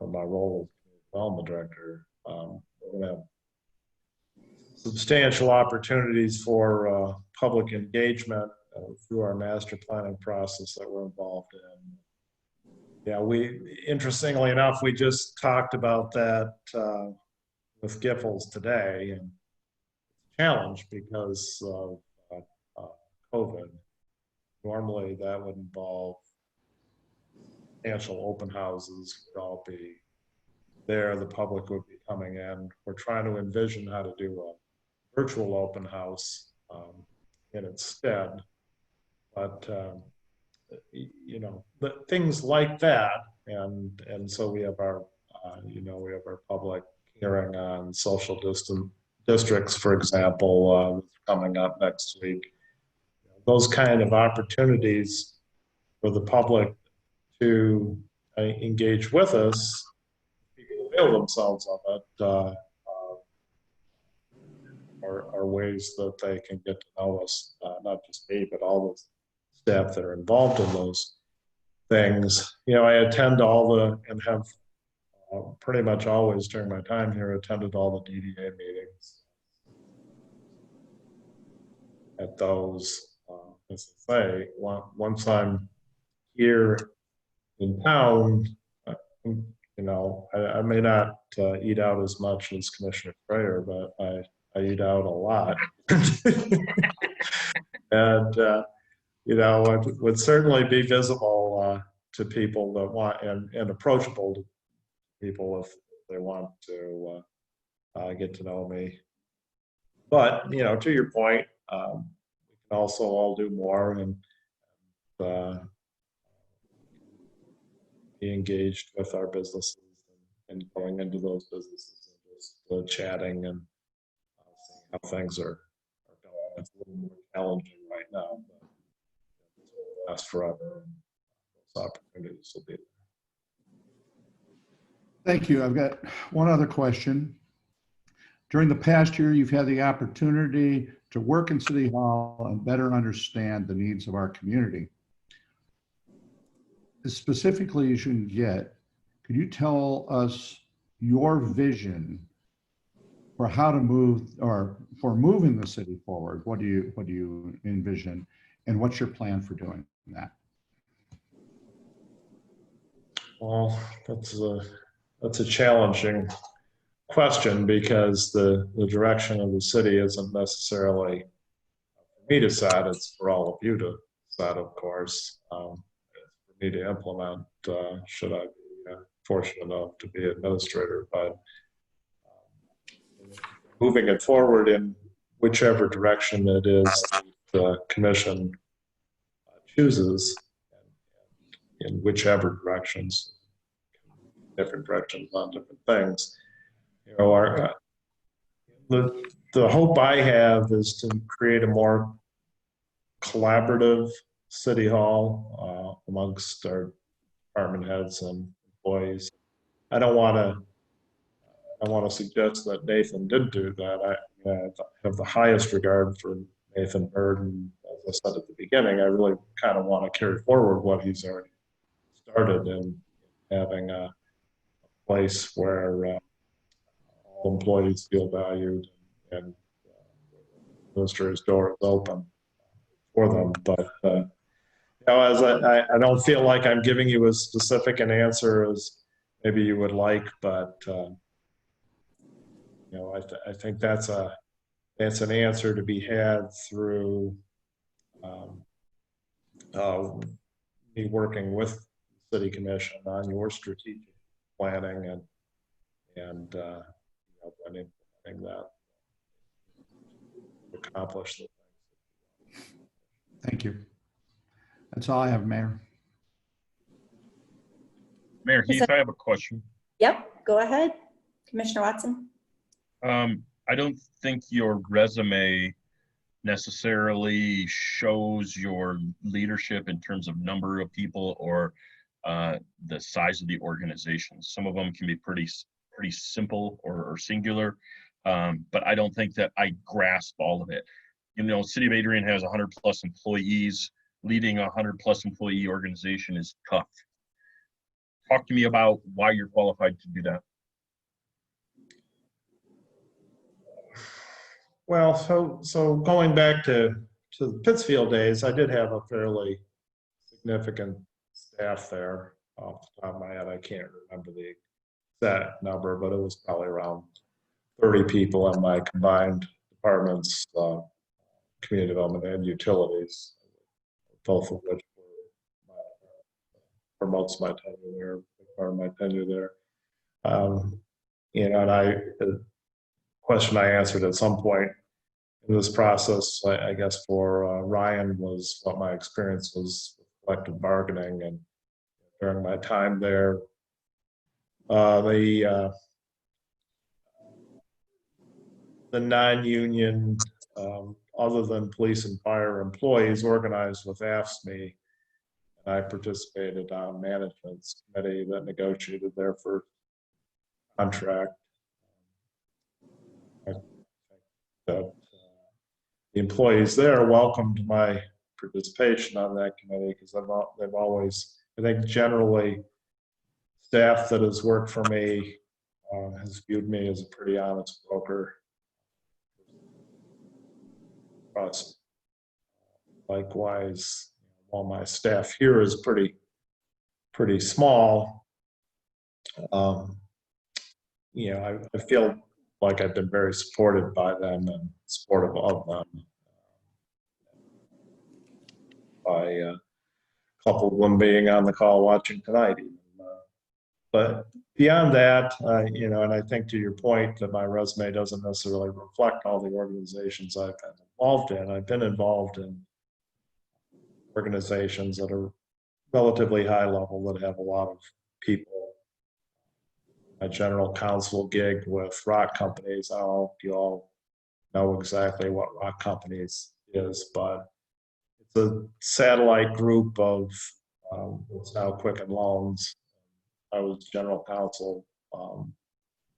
or my role as development director, we're going to have substantial opportunities for public engagement through our master planning process that we're involved in. Yeah, interestingly enough, we just talked about that with Giffords today, and it's a challenge because of COVID. Normally that would involve substantial open houses, would all be there, the public would be coming in. We're trying to envision how to do a virtual open house in its stead. But you know, things like that, and so we have our we have our public hearing on social districts, for example, coming up next week. Those kind of opportunities for the public to engage with us, people avail themselves of it, are ways that they can get to know us, not just me, but all the staff that are involved in those things. You know, I attend and have pretty much always during my time here attended all the DDA meetings. At those, as I say, once I'm here in town, you know, I may not eat out as much as Commissioner Frayer, but I eat out a lot. And you know, it would certainly be visible to people that want and approachable people if they want to get to know me. But, you know, to your point, we can also all do more and be engaged with our businesses and going into those businesses and just chatting and seeing how things are going. It's a little more challenging right now, but it won't last forever. Those opportunities will be there. Thank you. I've got one other question. During the past year, you've had the opportunity to work in City Hall and better understand the needs of our community. As specifically as you can get, could you tell us your vision for how to move, or for moving the city forward? What do you envision, and what's your plan for doing that? Well, that's a challenging question, because the direction of the city isn't necessarily for me to set, it's for all of you to set, of course. For me to implement, should I be fortunate enough to be administrator. But moving it forward in whichever direction it is the commission chooses, in whichever directions, different directions on different things. You know, the hope I have is to create a more collaborative city hall amongst our department heads and employees. I don't want to suggest that Nathan did do that. I have the highest regard for Nathan Bird, and as I said at the beginning, I really kind of want to carry forward what he's already started in having a place where all employees feel valued and the administrator's door is open for them. But you know, as I don't feel like I'm giving you as specific an answer as maybe you would like, but you know, I think that's an answer to be had through me working with the City Commission on your strategic planning and you know, and implementing that to accomplish the things. Thank you. That's all I have, Mayor. Mayor Heath, I have a question. Yep, go ahead, Commissioner Watson. I don't think your resume necessarily shows your leadership in terms of number of people or the size of the organization. Some of them can be pretty simple or singular, but I don't think that I grasp all of it. You know, City of Adrian has 100+ employees. Leading a 100+ employee organization is tough. Talk to me about why you're qualified to do that. Well, so going back to the Pittsfield days, I did have a fairly significant staff there. Off the top of my head, I can't remember the exact number, but it was probably around 30 people in my combined departments, community development and utilities, both of which were for most of my tenure there, part of my tenure there. You know, and the question I answered at some point in this process, I guess for Ryan, was what my experience was with collective bargaining. And during my time there, the non-union, other than police and fire employees, organized with AFSCME, and I participated on management's committee that negotiated their first contract. I think that the employees there welcomed my participation on that committee, because they've always, I think generally, staff that has worked for me has viewed me as a pretty honest broker. Likewise, while my staff here is pretty small, you know, I feel like I've been very supported by them and supportive of them. By a couple of them being on the call watching tonight, even. But Beyond that, and I think to your point that my resume doesn't necessarily reflect all the organizations I've been involved in. I've been involved in organizations that are relatively high level that have a lot of people. A general counsel gig with rock companies. I don't know if you all know exactly what rock companies is, but it's a satellite group of what's now Quicken Loans. I was general counsel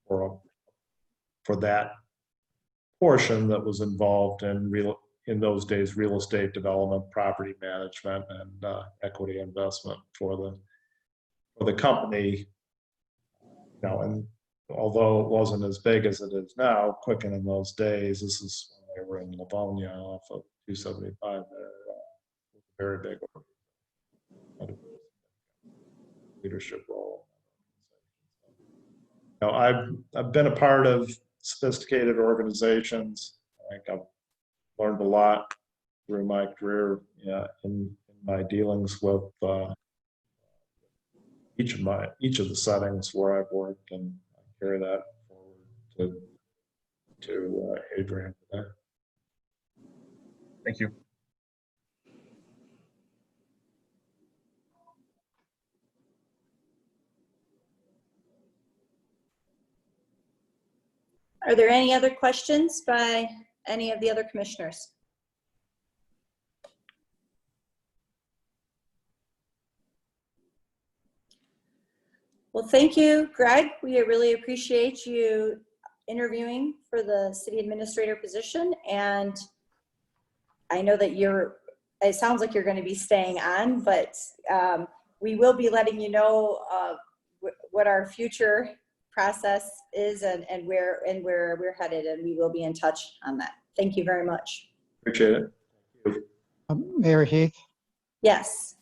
for that portion that was involved in those days real estate development, property management, and equity investment for the company. And although it wasn't as big as it is now, Quicken in those days, this is when they were in Livonia off of 275. They're very big leadership role. I've been a part of sophisticated organizations. I think I've learned a lot through my career in my dealings with each of the settings where I've worked, and I carry that forward to Adrian today. Thank you. Are there any other questions by any of the other commissioners? Well, thank you, Greg. We really appreciate you interviewing for the city administrator position. And I know that it sounds like you're going to be staying on, but we will be letting you know what our future process is and where we're headed, and we will be in touch on that. Thank you very much. Appreciate it. Mayor Heath, Yes.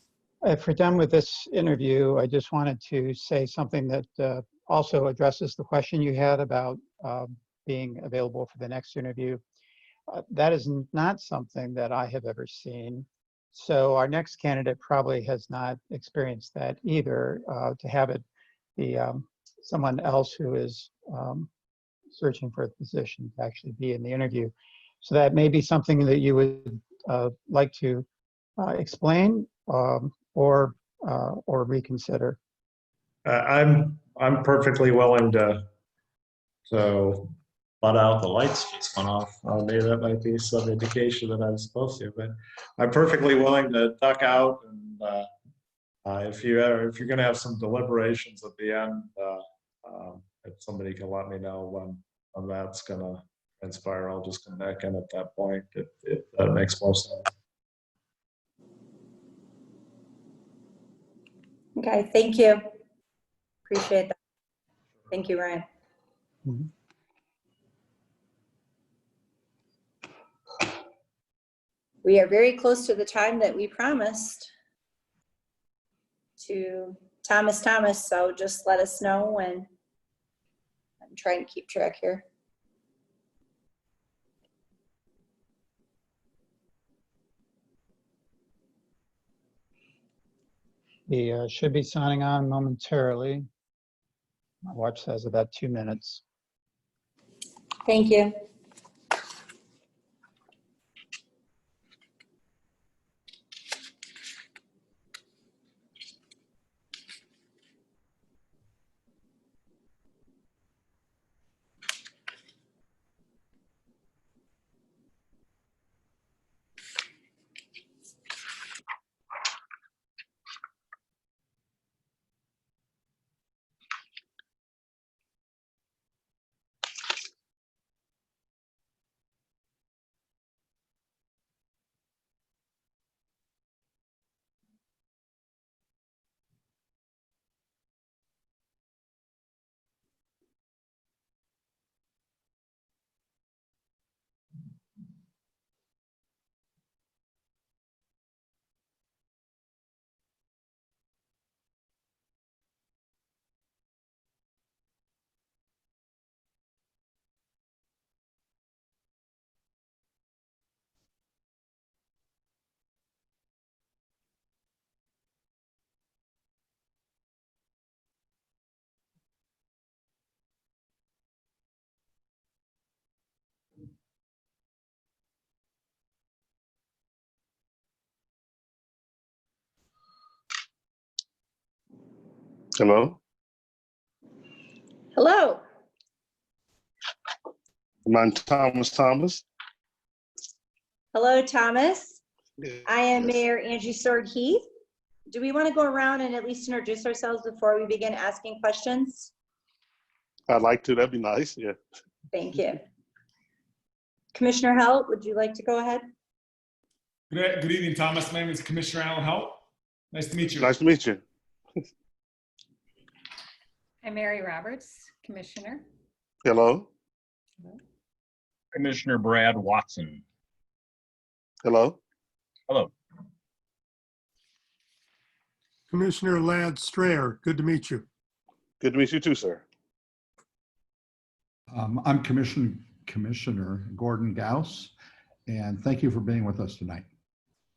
if we're done with this interview, I just wanted to say something that also addresses the question you had about being available for the next interview. That is not something that I have ever seen. So our next candidate probably has not experienced that either, to have it be someone else who is searching for a position to actually be in the interview. So that may be something that you would like to explain or reconsider. I'm perfectly willing to butt out. The lights just went off. Maybe that might be some indication that I'm supposed to, but I'm perfectly willing to duck out. And if you're going to have some deliberations at the end, if somebody can let me know when that's going to transpire, I'll just come back in at that point if that makes more sense. Okay, thank you. Appreciate that. Thank you, Ryan. Mm-hmm. We are very close to the time that we promised to Thomas, so just let us know when. I'm trying to keep track here. He should be signing on momentarily. My watch says about 2 minutes. Thank you. Hello, Hello. I'm Thomas. Hello, Thomas. I am Mayor Angie Sword Heath. Do we want to go around and at least introduce ourselves before we begin asking questions? I'd like to. That'd be nice. Yeah. Thank you. Commissioner Halt, would you like to go ahead? Good evening, Thomas. My name is Commissioner Alan Halt. Nice to meet you. Nice to meet you. I'm Mary Roberts, Commissioner. Hello. Commissioner Brad Watson. Hello. Hello. Commissioner Ladd Strayer, good to meet you. Good to meet you too, sir. I'm Commissioner Gordon Gauss, and thank you for being with us tonight.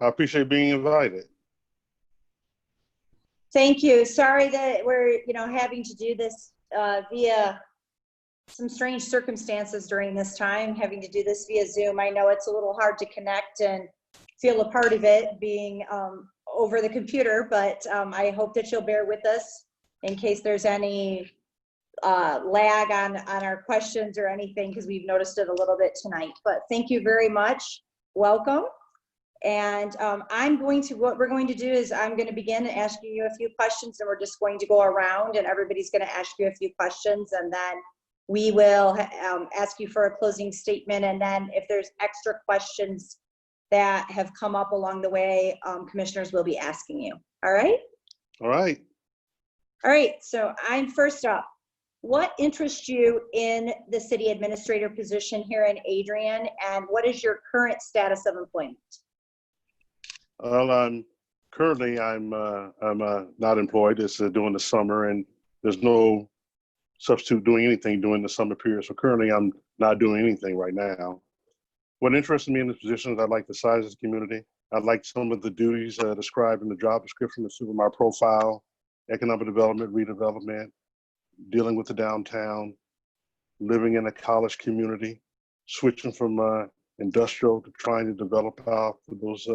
I appreciate being invited. Thank you. Sorry that we're, having to do this via some strange circumstances during this time, having to do this via Zoom. I know it's a little hard to connect and feel a part of it being over the computer, but I hope that you'll bear with us in case there's any lag on our questions or anything, because we've noticed it a little bit tonight. But thank you very much. Welcome. And what we're going to do is I'm going to begin asking you a few questions, and we're just going to go around and everybody's going to ask you a few questions, and then we will ask you for a closing statement. And then if there's extra questions that have come up along the way, commissioners will be asking you. All right? All right. All right. So I'm first up. What interests you in the city administrator position here in Adrian, and what is your current status of employment? Well, I'm not employed. It's during the summer, and there's no substitute doing anything during the summer period. So currently, I'm not doing anything right now. What interests me in this position is I like the size of the community. I like some of the duties described in the job description, the super my profile, economic development, redevelopment, dealing with the downtown, living in a college community, switching from industrial to trying to develop out those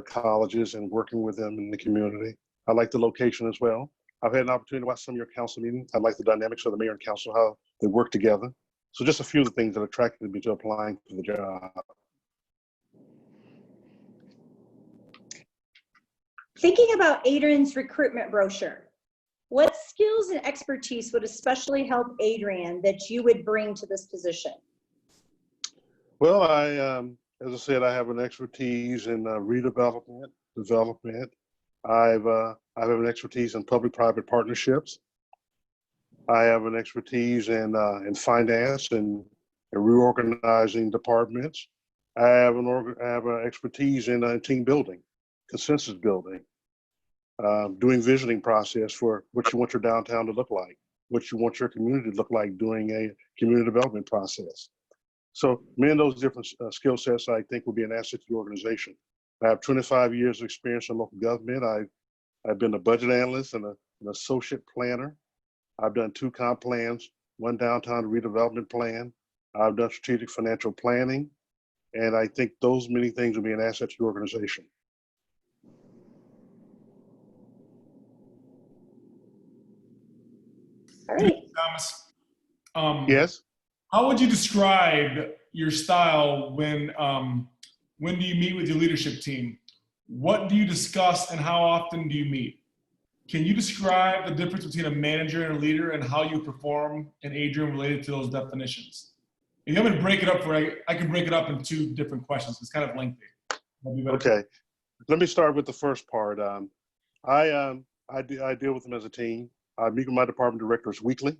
colleges and working with them in the community. I like the location as well. I've had an opportunity to watch some of your council meetings. I like the dynamics of the mayor and council, how they work together. So just a few of the things that attracted me to applying for the job. Thinking about Adrian's recruitment brochure, what skills and expertise would especially help Adrian that you would bring to this position? Well, as I said, I have an expertise in redevelopment, development. I have an expertise in public-private partnerships. I have an expertise in finance and reorganizing departments. I have an expertise in team building, consensus building, doing visioning process for what you want your downtown to look like, what you want your community to look like, doing a community development process. So many of those different skill sets, I think, will be an asset to the organization. I have 25 years of experience in local government. I've been a budget analyst and an associate planner. I've done 2 comp plans, 1 downtown redevelopment plan. I've done strategic financial planning. And I think those many things will be an asset to the organization. All right. Thomas. Yes. How would you describe your style when do you meet with your leadership team? What do you discuss and how often do you meet? Can you describe the difference between a manager and a leader and how you perform in Adrian related to those definitions? If you want me to break it up I can break it up in 2 different questions. It's kind of lengthy. Okay. Let me start with the first part. I deal with them as a team. I meet with my department directors weekly.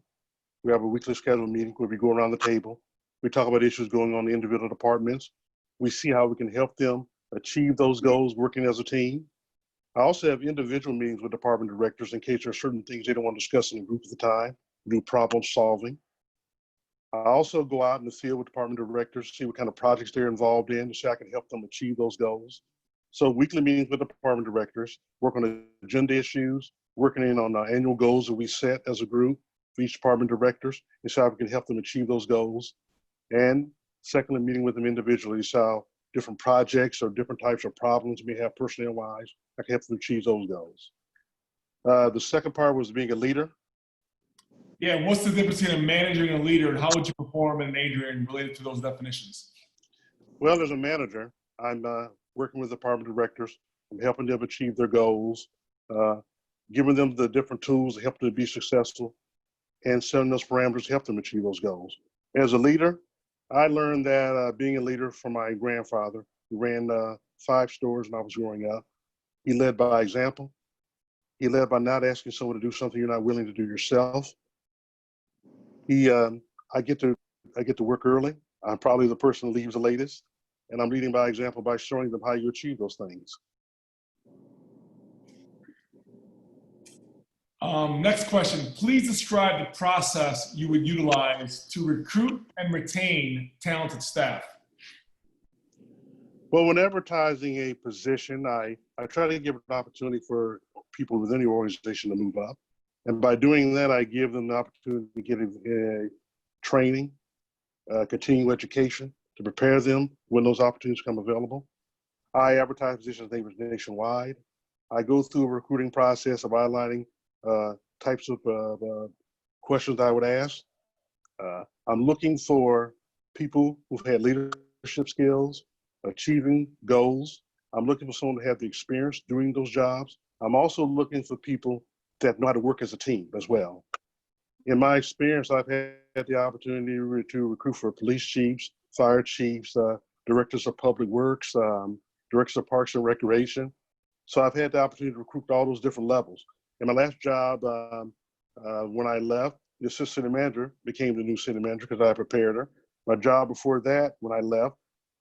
We have a weekly scheduled meeting where we go around the table. We talk about issues going on in the individual departments. We see how we can help them achieve those goals working as a team. I also have individual meetings with department directors in case there are certain things they don't want to discuss in a group at the time, do problem solving. I also go out in the field with department directors, see what kind of projects they're involved in, so I can help them achieve those goals. So weekly meetings with department directors, work on agenda issues, working in on the annual goals that we set as a group for each department directors, and so I can help them achieve those goals. And secondly, meeting with them individually, so different projects or different types of problems we have personnel-wise, I can help them achieve those goals. The second part was being a leader. Yeah, what's the difference between a manager and a leader, and how would you perform in an Adrian related to those definitions? Well, as a manager, I'm working with department directors. I'm helping them achieve their goals, giving them the different tools to help them to be successful, and setting those parameters to help them achieve those goals. As a leader, I learned that being a leader from my grandfather, who ran 5 stores when I was growing up. He led by example. He led by not asking someone to do something you're not willing to do yourself. I get to work early. I'm probably the person who leaves the latest, and I'm leading by example by showing them how you achieve those things. Next question. Please describe the process you would utilize to recruit and retain talented staff. Well, when advertising a position, I try to give an opportunity for people within the organization to move up. And by doing that, I give them the opportunity to get a training, continuing education to prepare them when those opportunities become available. I advertise positions nationwide. I go through a recruiting process of outlining types of questions I would ask. I'm looking for people who've had leadership skills, achieving goals. I'm looking for someone to have the experience doing those jobs. I'm also looking for people that know how to work as a team as well. In my experience, I've had the opportunity to recruit for police chiefs, fire chiefs, directors of public works, directors of parks and recreation. So I've had the opportunity to recruit all those different levels. In my last job, when I left, the assistant city manager became the new city manager because I prepared her. My job before that, when I left,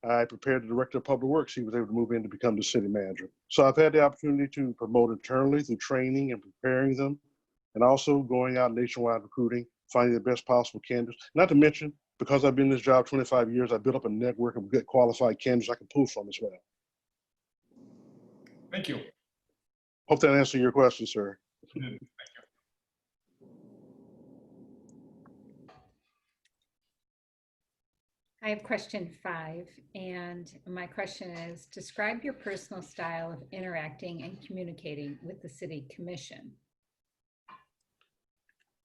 I prepared the director of public works. He was able to move in to become the city manager. So I've had the opportunity to promote internally through training and preparing them, and also going out nationwide recruiting, finding the best possible candidates. Not to mention, because I've been in this job 25 years, I built up a network of good qualified candidates I can pull from as well. Thank you. Hope that answered your question, sir. Thank you. I have question 5, and my question is, describe your personal style of interacting and communicating with the city commission.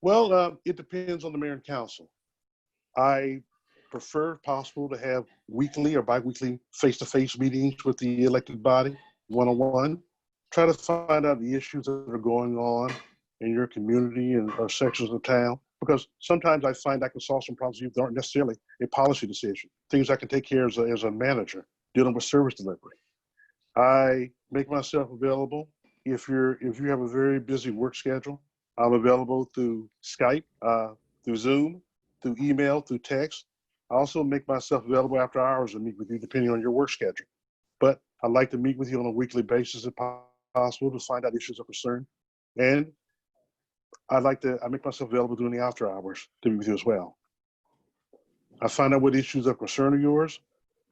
Well, it depends on the mayor and council. I prefer, if possible, to have weekly or bi-weekly face-to-face meetings with the elected body, one-on-one. Try to find out the issues that are going on in your community and or sections of town, because sometimes I find I can solve some problems that aren't necessarily a policy decision, things I can take care of as a manager dealing with service delivery. I make myself available. If you have a very busy work schedule, I'm available through Skype, through Zoom, through email, through text. I also make myself available after hours to meet with you, depending on your work schedule. But I like to meet with you on a weekly basis if possible to find out issues of concern. And I make myself available during the after hours to meet with you as well. I find out what issues of concern are yours.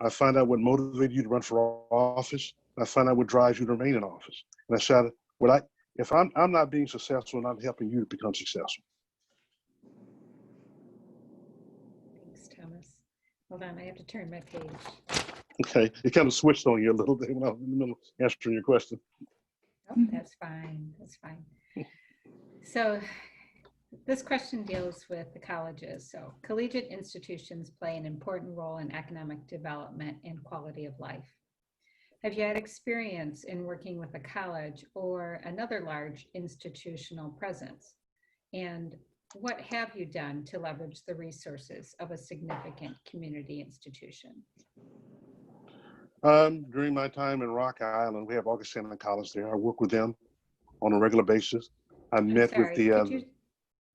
I find out what motivated you to run for office. I find out what drives you to remain in office. And I said, if I'm not being successful, I'm not helping you to become successful. Thanks, Thomas. Hold on, I have to turn my page. Okay, it kind of switched on you a little bit when I was in the middle of answering your question. Oh, that's fine. That's fine. So this question deals with the colleges. So collegiate institutions play an important role in economic development and quality of life. Have you had experience in working with a college or another large institutional presence? And what have you done to leverage the resources of a significant community institution? During my time in Rock Island, we have Augustana College there. I work with them on a regular basis. I met with the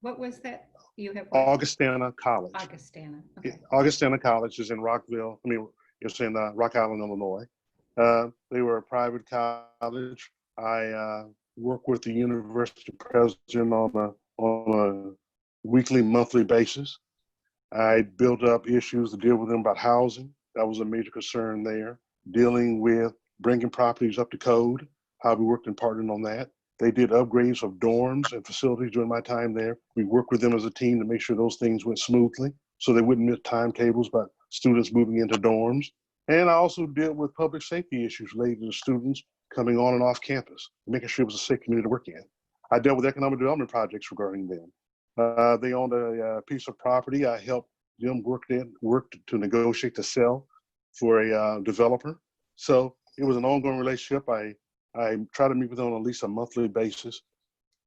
what was that? You have Augustana College. Augustana. Okay. Augustana College is in Rockville. It's in Rock Island, Illinois. They were a private college. I work with the university president on a weekly, monthly basis. I built up issues to deal with them about housing. That was a major concern there. Dealing with bringing properties up to code, how we worked and partnered on that. They did upgrades of dorms and facilities during my time there. We worked with them as a team to make sure those things went smoothly so they wouldn't miss timetables about students moving into dorms. And I also dealt with public safety issues related to students coming on and off campus, making sure it was a safe community to work in. I dealt with economic development projects regarding them. They owned a piece of property. I helped them work to negotiate to sell for a developer. So it was an ongoing relationship. I try to meet with them on at least a monthly basis.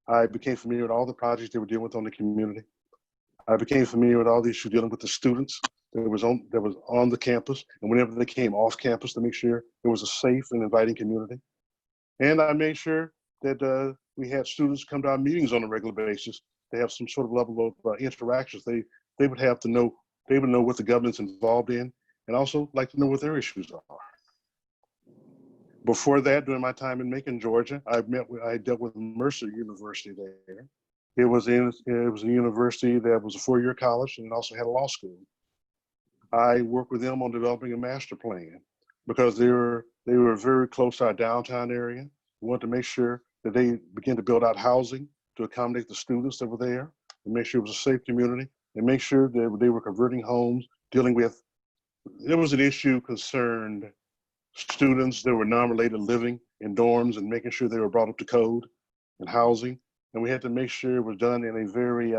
I became familiar with all the projects they were dealing with on the community. I became familiar with all the issues dealing with the students that was on the campus, and whenever they came off campus, to make sure it was a safe and inviting community. And I made sure that we had students come to our meetings on a regular basis to have some sort of level of interactions. They would have to know, they would know what the government's involved in, and also like to know what their issues are. Before that, during my time in Macon, Georgia, I dealt with Mercer University there. It was a university that was a four-year college and also had a law school. I worked with them on developing a master plan because they were very close to our downtown area. We wanted to make sure that they began to build out housing to accommodate the students that were there, and make sure it was a safe community, and make sure that they were converting homes, dealing with, there was an issue concerned students that were non-related living in dorms and making sure they were brought up to code and housing. And we had to make sure it was done in a very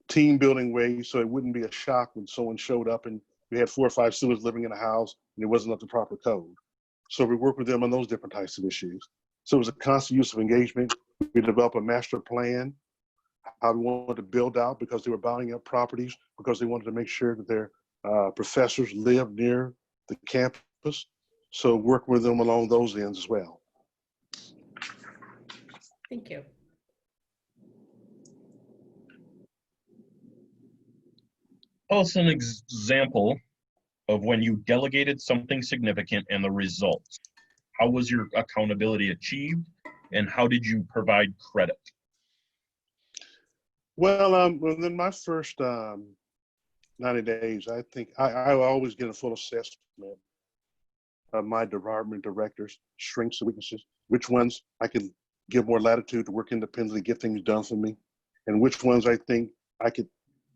team building way, so it wouldn't be a shock when someone showed up and we had 4 or 5 students living in a house and it wasn't up to proper code. So we worked with them on those different types of issues. So it was a constant use of engagement. We developed a master plan, how we wanted to build out, because they were buying up properties, because they wanted to make sure that their professors lived near the campus. So work with them along those ends as well. Thank you. Tell us an example of when you delegated something significant and the results. How was your accountability achieved, and how did you provide credit? Well, within my first 90 days, I think I always get a full assessment of my department directors' strengths and weaknesses, which ones I can give more latitude to work independently, get things done for me, and which ones I think I could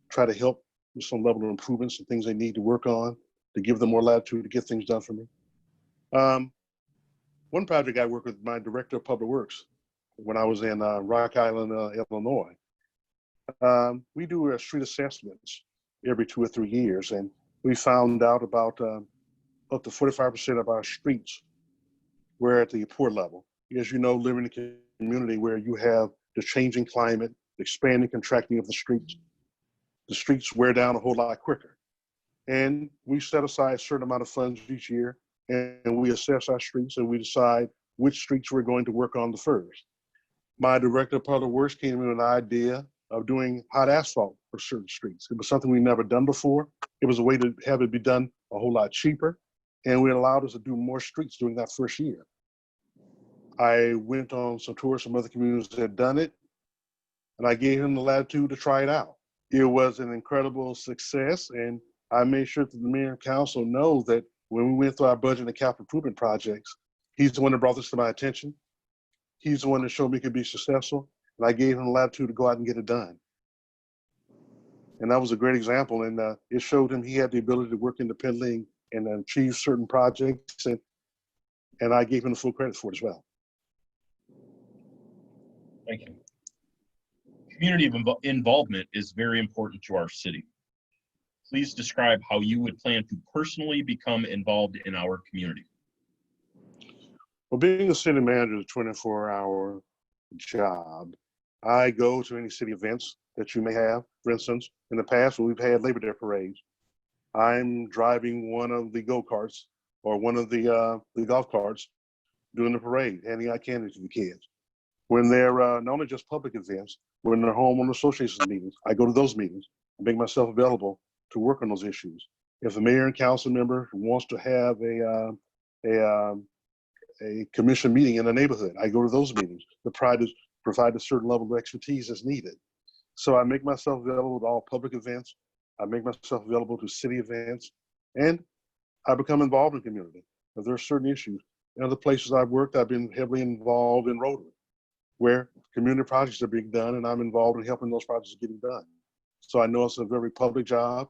try to help with some level of improvements and things they need to work on to give them more latitude to get things done for me. One project I worked with my director of public works when I was in Rock Island, Illinois. We do street assessments every 2 or 3 years, and we found out about up to 45% of our streets were at the poor level. As you know, living in a community where you have the changing climate, expanding, contracting of the streets wear down a whole lot quicker. And we set aside a certain amount of funds each year, and we assess our streets, and we decide which streets we're going to work on the first. My director of public works came in with an idea of doing hot asphalt for certain streets. It was something we'd never done before. It was a way to have it be done a whole lot cheaper, and it allowed us to do more streets during that first year. I went on some tours from other communities that had done it, and I gave him the latitude to try it out. It was an incredible success, and I made sure that the mayor and council know that when we went through our budget and capital improvement projects, he's the one that brought this to my attention. He's the one that showed me it could be successful, and I gave him the latitude to go out and get it done. And that was a great example, and it showed him he had the ability to work independently and achieve certain projects, and I gave him the full credit for it as well. Thank you. Community involvement is very important to our city. Please describe how you would plan to personally become involved in our community. Well, being a city manager is a 24-hour job. I go to any city events that you may have. For instance, in the past, when we've had Labor Day parades, I'm driving one of the go-karts or one of the golf carts during the parade, handing out candy to the kids. When they're not only just public events, when they're homeowner association meetings, I go to those meetings and make myself available to work on those issues. If a mayor and council member wants to have a commission meeting in a neighborhood, I go to those meetings to provide a certain level of expertise as needed. So I make myself available to all public events. I make myself available to city events, and I become involved in the community. If there are certain issues, in other places I've worked, I've been heavily involved in Rotary, where community projects are being done, and I'm involved in helping those projects getting done. So I know it's a very public job.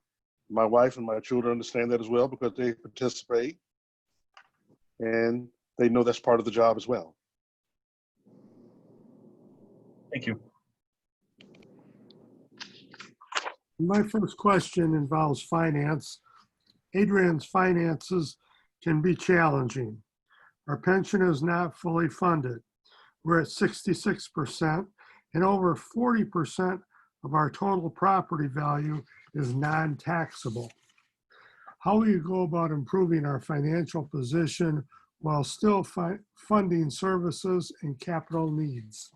My wife and my children understand that as well because they participate, and they know that's part of the job as well. Thank you. My first question involves finance. Adrian's finances can be challenging. Our pension is not fully funded. We're at 66%, and over 40% of our total property value is non-taxable. How will you go about improving our financial position while still funding services and capital needs?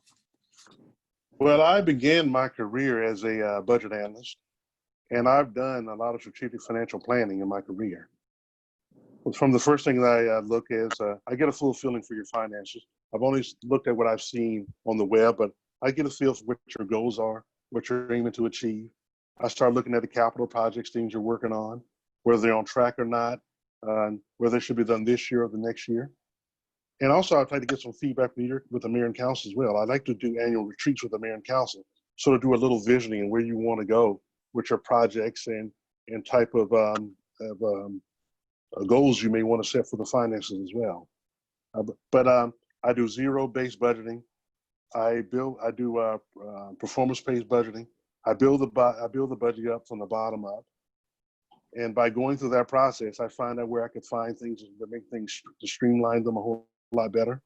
Well, I began my career as a budget analyst, and I've done a lot of strategic financial planning in my career. From the first thing that I look is I get a full feeling for your finances. I've only looked at what I've seen on the web, but I get a feel for what your goals are, what you're aiming to achieve. I start looking at the capital projects, things you're working on, whether they're on track or not, whether they should be done this year or the next year. And also, I'd like to get some feedback with the mayor and council as well. I like to do annual retreats with the mayor and council, sort of do a little visioning and where you want to go with your projects and type of goals you may want to set for the finances as well. But I do zero-based budgeting. I do performance-based budgeting. I build the budget up from the bottom up. And by going through that process, I find out where I could find things that make things to streamline them a whole lot better.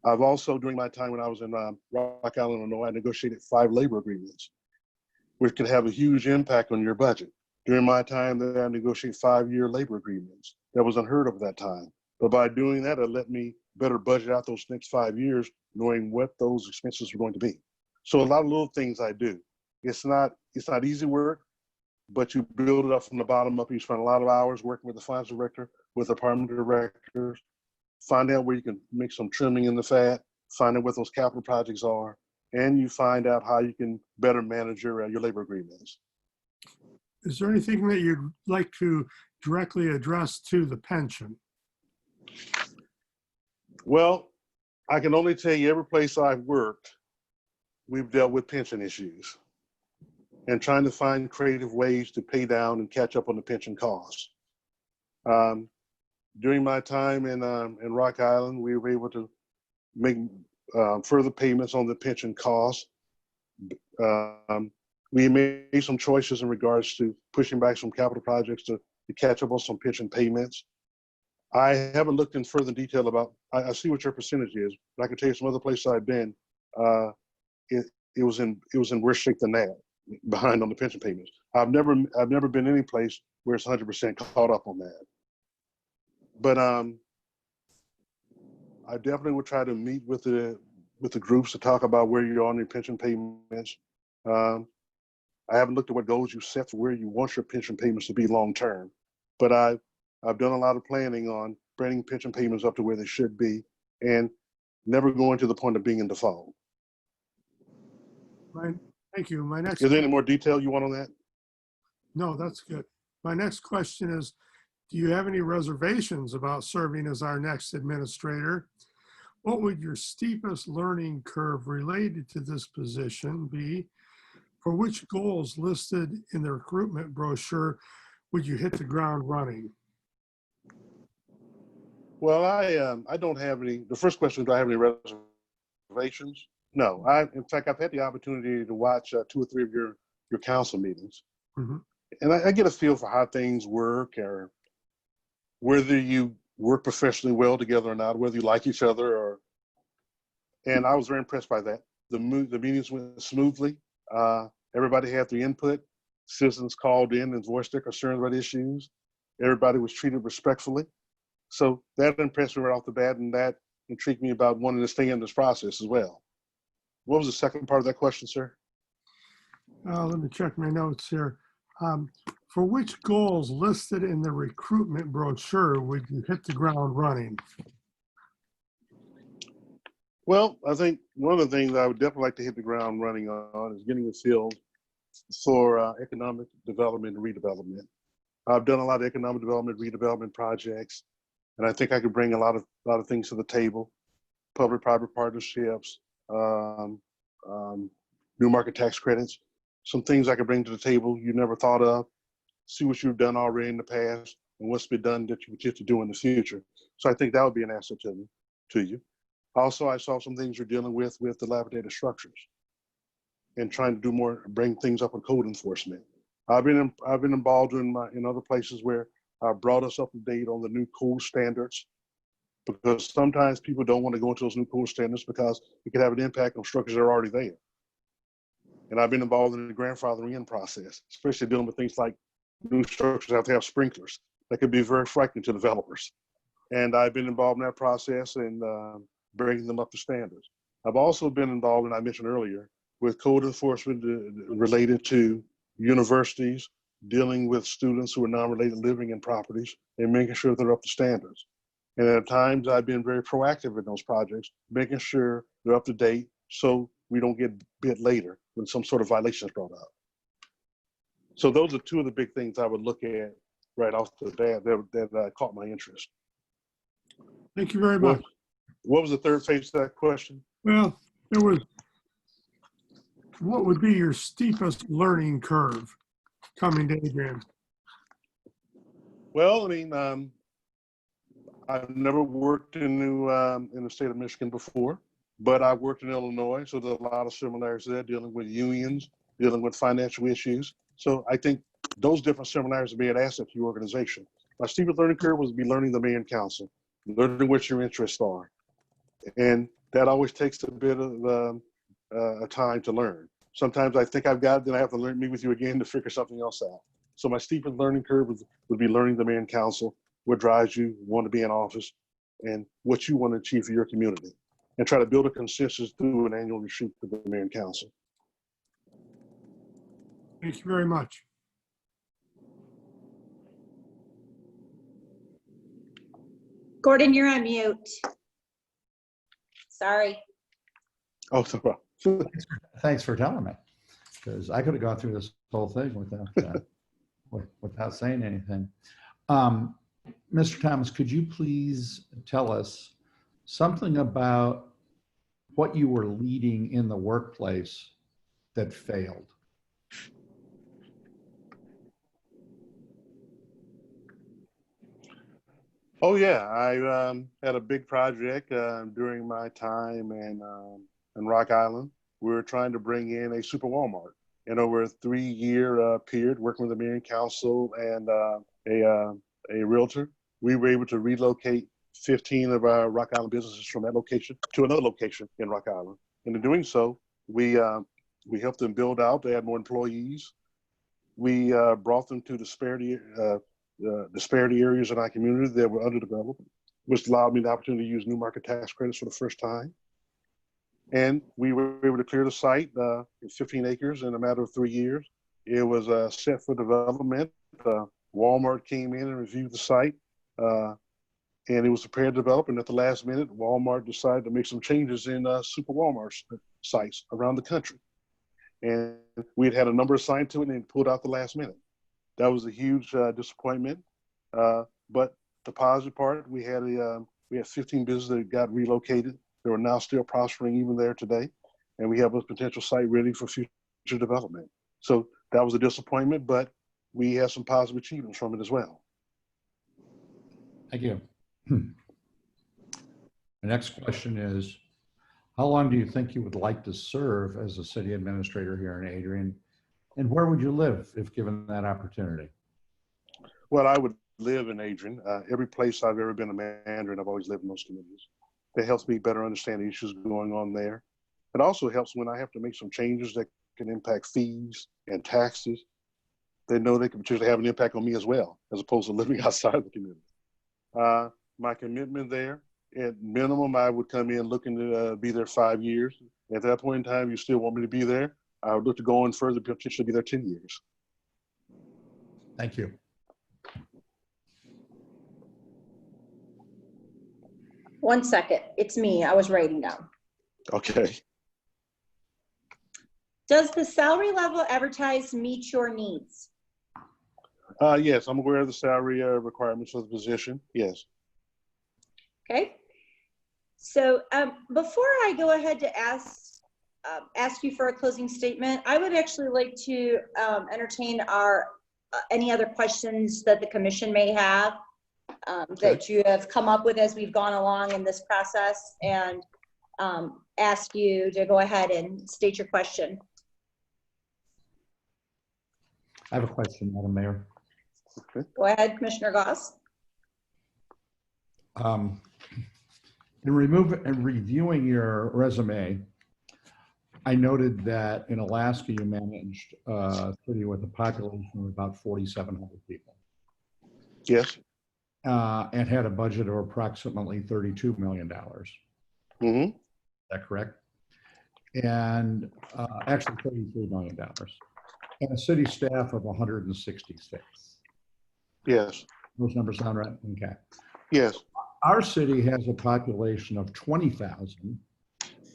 I've also, during my time when I was in Rock Island, Illinois, I negotiated 5 labor agreements, which could have a huge impact on your budget. During my time there, I negotiated 5-year labor agreements. That was unheard of at that time. But by doing that, it let me better budget out those next 5 years, knowing what those expenses were going to be. So a lot of little things I do. It's not easy work, but you build it up from the bottom up. You spend a lot of hours working with the finance director, with department directors, find out where you can make some trimming in the fat, find out what those capital projects are, and you find out how you can better manage your labor agreements. Is there anything that you'd like to directly address to the pension? Well, I can only tell you every place I've worked, we've dealt with pension issues and trying to find creative ways to pay down and catch up on the pension costs. During my time in Rock Island, we were able to make further payments on the pension costs. We made some choices in regards to pushing back some capital projects to catch up on some pension payments. I haven't looked in further detail about, I see what your percentage is, but I can tell you some other places I've been, it was in worse shape than that, behind on the pension payments. I've never been any place where it's 100% caught up on that. But I definitely would try to meet with the groups to talk about where you're on your pension payments. I haven't looked at what goals you set for where you want your pension payments to be long term, but I've done a lot of planning on bringing pension payments up to where they should be and never going to the point of being in default. Right. Thank you. My next. Is there any more detail you want on that? No, that's good. My next question is, do you have any reservations about serving as our next administrator? What would your steepest learning curve related to this position be? For which goals listed in the recruitment brochure would you hit the ground running? Well, I don't have any. The first question, do I have any reservations? No. In fact, I've had the opportunity to watch 2 or 3 of your council meetings. Mm-hmm. And I get a feel for how things work, or whether you work professionally well together or not, whether you like each other, and I was very impressed by that. The meetings went smoothly. Everybody had their input. Citizens called in and voiced their concerns about issues. Everybody was treated respectfully. So that impressed me right off the bat, and that intrigued me about wanting to stay in this process as well. What was the second part of that question, sir? Let me check my notes here. For which goals listed in the recruitment brochure would you hit the ground running? Well, I think one of the things I would definitely like to hit the ground running on is getting a feel for economic development and redevelopment. I've done a lot of economic development, redevelopment projects, and I think I could bring a lot of things to the table. Public-private partnerships, new market tax credits, some things I could bring to the table you never thought of, see what you've done already in the past and what's been done that you would get to do in the future. So I think that would be an asset to you. Also, I saw some things you're dealing with dilapidated structures and trying to do more, bring things up in code enforcement. I've been involved in other places where I brought us up to date on the new code standards, because sometimes people don't want to go into those new code standards because it could have an impact on structures that are already there. And I've been involved in the grandfathering in process, especially dealing with things like new structures have to have sprinklers. That could be very frightening to developers. And I've been involved in that process and bringing them up to standards. I've also been involved, and I mentioned earlier, with code enforcement related to universities, dealing with students who are non-related living in properties and making sure they're up to standards. And at times I've been very proactive in those projects, making sure they're up to date so we don't get bit later when some sort of violation is brought up. So those are two of the big things I would look at right off the bat that caught my interest. Thank you very much. What was the third phase of that question? Well, there was, what would be your steepest learning curve coming to Adrian? Well, I mean, I've never worked in the state of Michigan before, but I've worked in Illinois, so there's a lot of similarities there, dealing with unions, dealing with financial issues. So I think those different similarities would be an asset to your organization. My steepest learning curve was to be learning the mayor and council, learning what your interests are. And that always takes a bit of a time to learn. Sometimes I think I've got it, then I have to meet with you again to figure something else out. So my steepest learning curve would be learning the mayor and council, what drives you, want to be in office, and what you want to achieve for your community. And try to build a consensus through an annual retreat with the mayor and council. Thank you very much. Gordon, you're on mute. Sorry. Oh, no problem. Thanks for telling me, because I could have gone through this whole thing without saying anything. Mr. Thomas, could you please tell us something about what you were leading in the workplace that failed? Oh yeah, I had a big project during my time in Rock Island. We were trying to bring in a super Walmart, and over a 3-year period, working with the mayor and council and a realtor, we were able to relocate 15 of our Rock Island businesses from that location to another location in Rock Island. And in doing so, we helped them build out. They had more employees. We brought them to disparity areas in our community that were underdeveloped, which allowed me the opportunity to use new market tax credits for the first time. And we were able to clear the site, 15 acres in a matter of 3 years. It was set for development. Walmart came in and reviewed the site, and it was prepared to develop. And at the last minute, Walmart decided to make some changes in super Walmart sites around the country. And we had a number assigned to it and pulled out the last minute. That was a huge disappointment. But the positive part, we had 15 businesses that got relocated. They are now still prospering even there today. And we have a potential site ready for future development. So that was a disappointment, but we had some positive achievements from it as well. Thank you. The next question is, how long do you think you would like to serve as a city administrator here in Adrian? And where would you live if given that opportunity? Well, I would live in Adrian. Every place I've ever been a manager, and I've always lived in those communities. It helps me better understand the issues going on there. It also helps when I have to make some changes that can impact fees and taxes. They know they can potentially have an impact on me as well, as opposed to living outside the community. My commitment there, at minimum, I would come in looking to be there 5 years. At that point in time, you still want me to be there, I would look to go on further, potentially be there 10 years. Thank you. One second, it's me. I was writing down. Okay. Does the salary level advertised meet your needs? Yes, I'm aware of the salary requirements for the position. Yes. Okay. So before I go ahead to ask you for a closing statement, I would actually like to entertain any other questions that the commission may have that you have come up with as we've gone along in this process. And ask you to go ahead and state your question. I have a question, Madam Mayor. Go ahead, Commissioner Goss. In reviewing your resume, I noted that in Alaska, you managed a city with a population of about 4,700 people. Yes. And had a budget of approximately $32 million. Mm-hmm. Is that correct? And actually $33 million. And a city staff of 166. Yes. Those numbers sound right? Okay. Yes. Our city has a population of 20,000,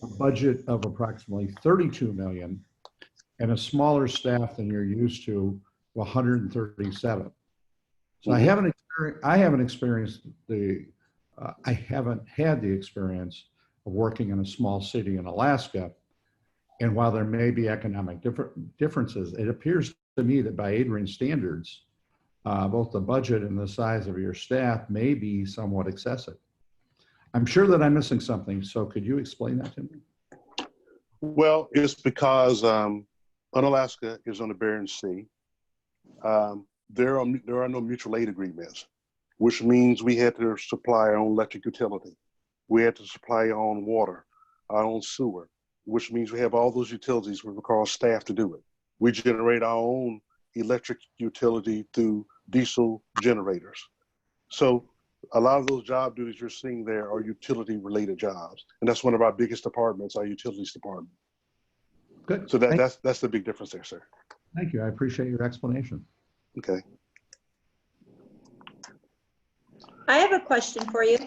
a budget of approximately 32 million, and a smaller staff than you're used to, 137. So I haven't experienced the, I haven't had the experience of working in a small city in Alaska. And while there may be economic differences, it appears to me that by Adrian standards, both the budget and the size of your staff may be somewhat excessive. I'm sure that I'm missing something, so could you explain that to me? Well, it's because Unalaska is on the Bering Sea. There are no mutual aid agreements, which means we had to supply our own electric utility. We had to supply our own water, our own sewer, which means we have all those utilities. We require staff to do it. We generate our own electric utility through diesel generators. So a lot of those job duties you're seeing there are utility related jobs. And that's one of our biggest departments, our utilities department. Good. So that's the big difference there, sir. Thank you. I appreciate your explanation. Okay. I have a question for you.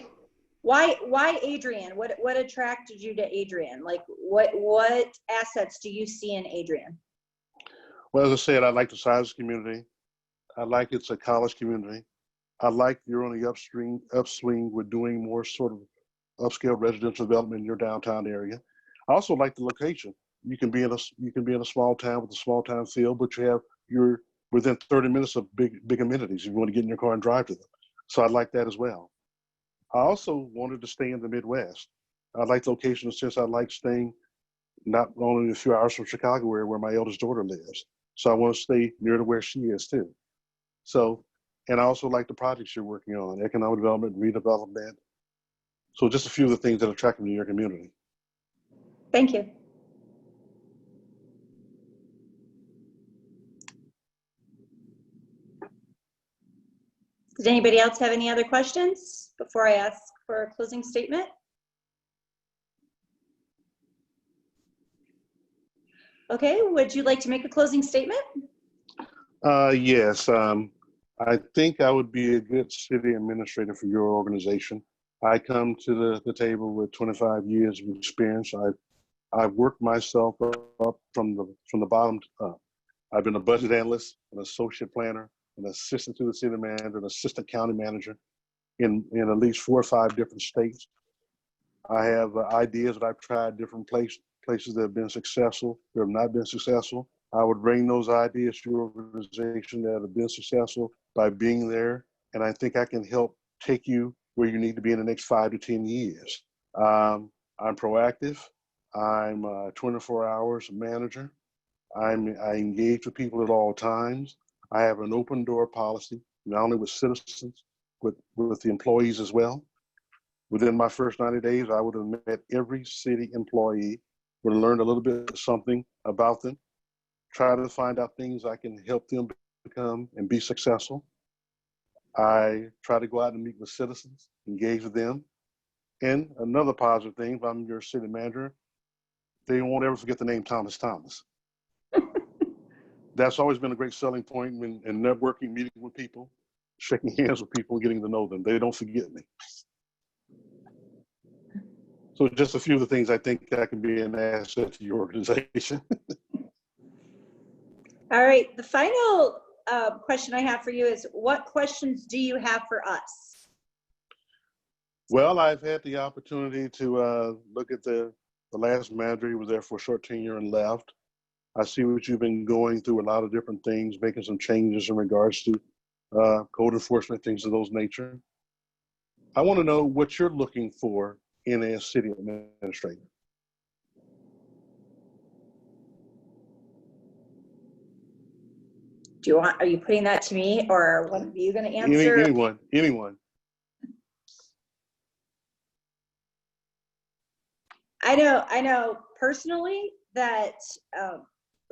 Why Adrian? What attracted you to Adrian? Like what assets do you see in Adrian? Well, as I said, I like the size of the community. I like it's a college community. I like you're on the upswing with doing more sort of upscale residential development in your downtown area. I also like the location. You can be in a small town with a small town feel, but you're within 30 minutes of big amenities. If you want to get in your car and drive to them. So I like that as well. I also wanted to stay in the Midwest. I like location since I like staying not only a few hours from Chicago where my eldest daughter lives. So I want to stay near to where she is too. So, and I also like the projects you're working on, economic development, redevelopment. So just a few of the things that attract me to your community. Thank you. Does anybody else have any other questions before I ask for a closing statement? Okay, would you like to make a closing statement? Yes, I think I would be a good city administrator for your organization. I come to the table with 25 years of experience. I've worked myself up from the bottom up. I've been a budget analyst, an associate planner, an assistant to the city manager, an assistant county manager in at least 4 or 5 different states. I have ideas that I've tried different places that have been successful, that have not been successful. I would bring those ideas to your organization that have been successful by being there. And I think I can help take you where you need to be in the next 5 to 10 years. I'm proactive. I'm a 24 hours manager. I engage with people at all times. I have an open door policy, not only with citizens, but with the employees as well. Within my first 90 days, I would have met every city employee, would have learned a little bit of something about them, try to find out things I can help them become and be successful. I try to go out and meet with citizens, engage with them. And another positive thing, if I'm your city manager, they won't ever forget the name Thomas Thomas. That's always been a great selling point in networking, meeting with people, shaking hands with people, getting to know them. They don't forget me. So just a few of the things I think that can be an asset to your organization. All right, the final question I have for you is, what questions do you have for us? Well, I've had the opportunity to look at the last manager. He was there for a short tenure and left. I see what you've been going through, a lot of different things, making some changes in regards to code enforcement, things of those nature. I want to know what you're looking for in as city administrator. Are you putting that to me, or what are you going to answer? Anyone. I know personally that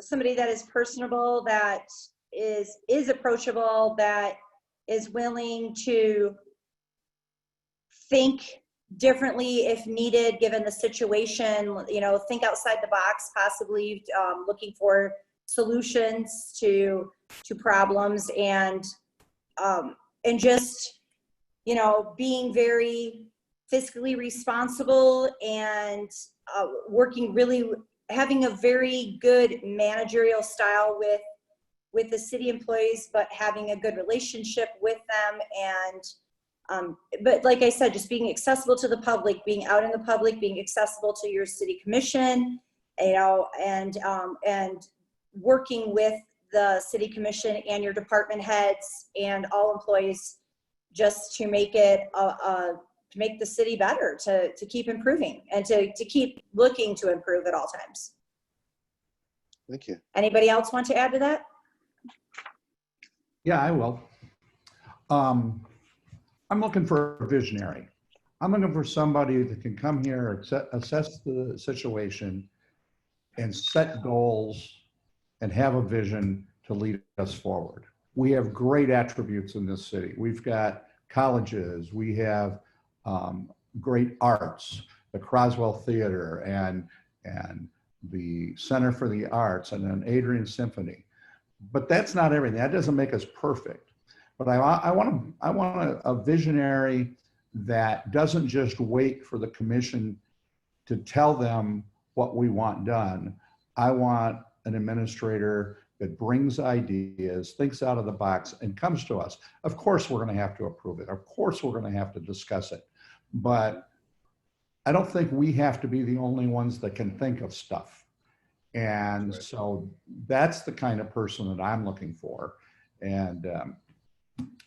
somebody that is personable, that is approachable, that is willing to think differently if needed, given the situation, think outside the box, possibly looking for solutions to problems, and just, being very fiscally responsible, and having a very good managerial style with the city employees, but having a good relationship with them. And but like I said, just being accessible to the public, being out in the public, being accessible to your city commission, and working with the city commission and your department heads and all employees, just to make it to make the city better, to keep improving, and to keep looking to improve at all times. Thank you. Anybody else want to add to that? Yeah, I will. I'm looking for a visionary. I'm looking for somebody that can come here, assess the situation, and set goals and have a vision to lead us forward. We have great attributes in this city. We've got colleges, we have great arts, the Croswell Theater and the Center for the Arts and an Adrian Symphony. But that's not everything. That doesn't make us perfect. But I want a visionary that doesn't just wait for the commission to tell them what we want done. I want an administrator that brings ideas, thinks out of the box, and comes to us. Of course, we're going to have to approve it. Of course, we're going to have to discuss it. But I don't think we have to be the only ones that can think of stuff. And Right. So that's the kind of person that I'm looking for. And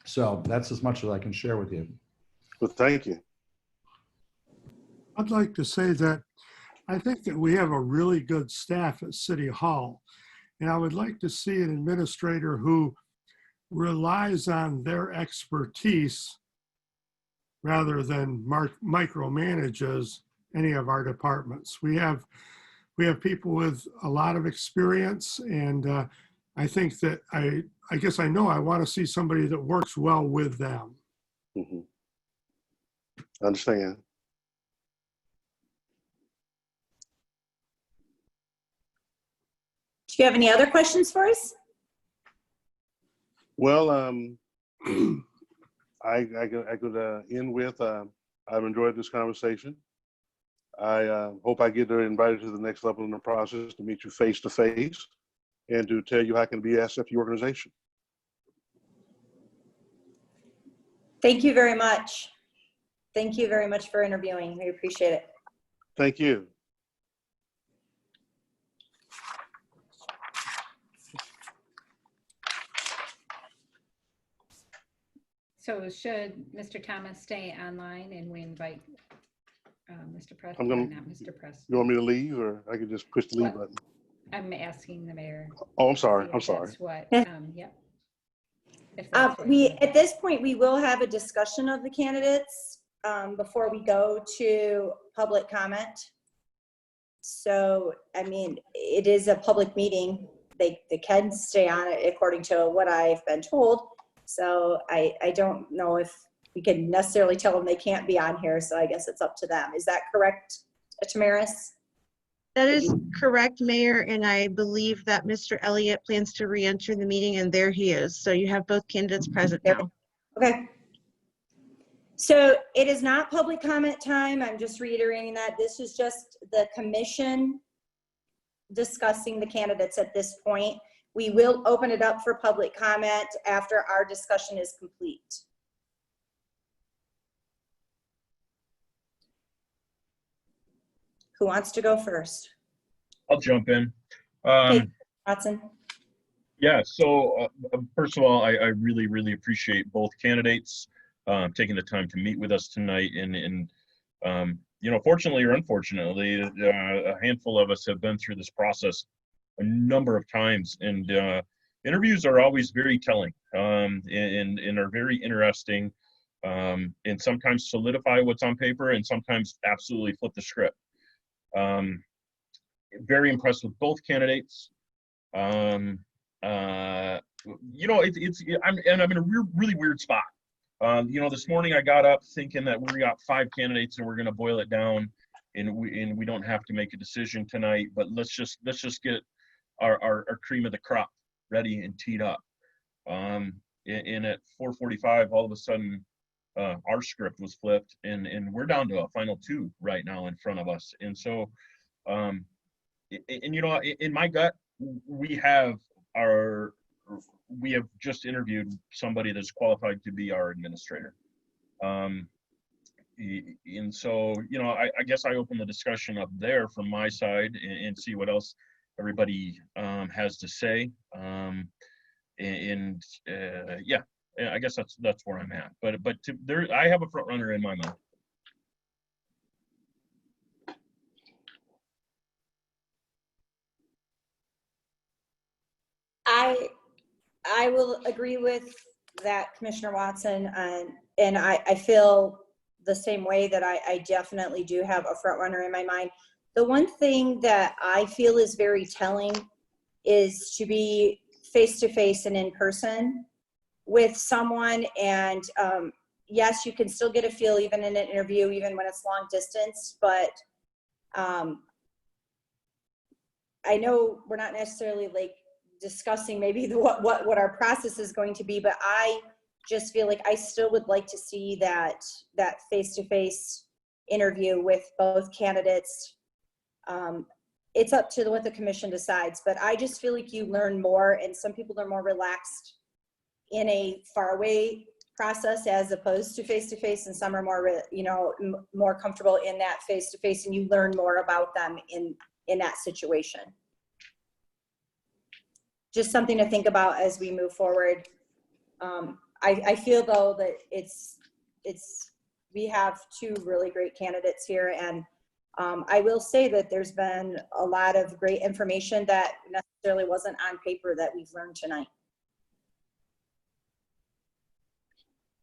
so that's as much as I can share with you. Well, thank you. I'd like to say that I think that we have a really good staff at City Hall. And I would like to see an administrator who relies on their expertise rather than micromanages any of our departments. We have people with a lot of experience, and I think that I guess I know I want to see somebody that works well with them. Mm-hmm. I understand. Do you have any other questions for us? Well, I could end with, I've enjoyed this conversation. I hope I get invited to the next level in the process to meet you face to face and to tell you how I can be an asset to your organization. Thank you very much. Thank you very much for interviewing. We appreciate it. Thank you. So should Mr. Thomas stay online and we invite Mr. Preston? I'm gonna, not Mr. Preston. You want me to leave, or I could just push the leave What? button? I'm asking the mayor. Oh, I'm sorry. if I'm sorry. That's what, yep. If that's what We, you- at this point, we will have a discussion of the candidates before we go to public comment. So, I mean, it is a public meeting. They can stay on it according to what I've been told. So I don't know if we can necessarily tell them they can't be on here. So I guess it's up to them. Is that correct, Tamaris? That is correct, Mayor, and I believe that Mr. Elliott plans to re-enter the meeting, and there he is. So you have both candidates present now. Okay. So it is not public comment time. I'm just reiterating that. This is just the commission discussing the candidates at this point. We will open it up for public comment after our discussion is complete. Who wants to go first? I'll jump in. Okay, Watson. Yeah, so first of all, I really, really appreciate both candidates taking the time to meet with us tonight and fortunately or unfortunately, a handful of us have been through this process a number of times, and interviews are always very telling, and are very interesting, and sometimes solidify what's on paper, and sometimes absolutely flip the script. Very impressed with both candidates. I'm in a really weird spot. This morning I got up thinking that we got 5 candidates and we're going to boil it down, and we don't have to make a decision tonight, but let's just get our cream of the crop ready and teed up. And at 4:45, all of a sudden, our script was flipped, and we're down to a final 2 right now in front of us. And so, in my gut, we have just interviewed somebody that's qualified to be our administrator. And so, I guess I open the discussion up there from my side and see what else everybody has to say. Yeah, I guess that's where I'm at. But I have a front runner in my mind. I will agree with that, Commissioner Watson, and I feel the same way, that I definitely do have a front runner in my mind. The one thing that I feel is very telling is to be face-to-face and in person with someone. And yes, you can still get a feel even in an interview, even when it's long distance, but I know we're not necessarily like discussing maybe what our process is going to be, but I just feel like I still would like to see that face-to-face interview with both candidates. It's up to what the commission decides, but I just feel like you learn more, and some people are more relaxed in a far away process as opposed to face-to-face, and some are more, more comfortable in that face-to-face, and you learn more about them in that situation. Just something to think about as we move forward. I feel though that we have 2 really great candidates here, and I will say that there's been a lot of great information that necessarily wasn't on paper that we've learned tonight.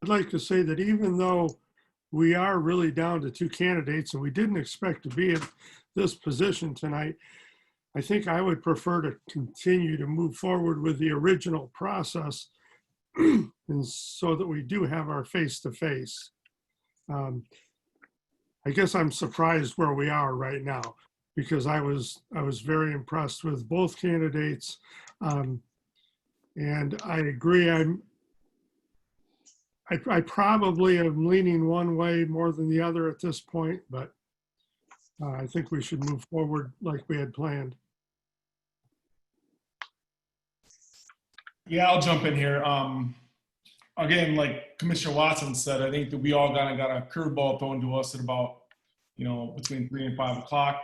I'd like to say that even though we are really down to 2 candidates and we didn't expect to be in this position tonight, I think I would prefer to continue to move forward with the original process, and so that we do have our face-to-face. I guess I'm surprised where we are right now, because I was very impressed with both candidates, and I agree. I probably am leaning one way more than the other at this point, but I think we should move forward like we had planned. Yeah, I'll jump in here. Again, like Commissioner Watson said, I think that we all got a curveball thrown to us at about, between 3 and 5 o'clock.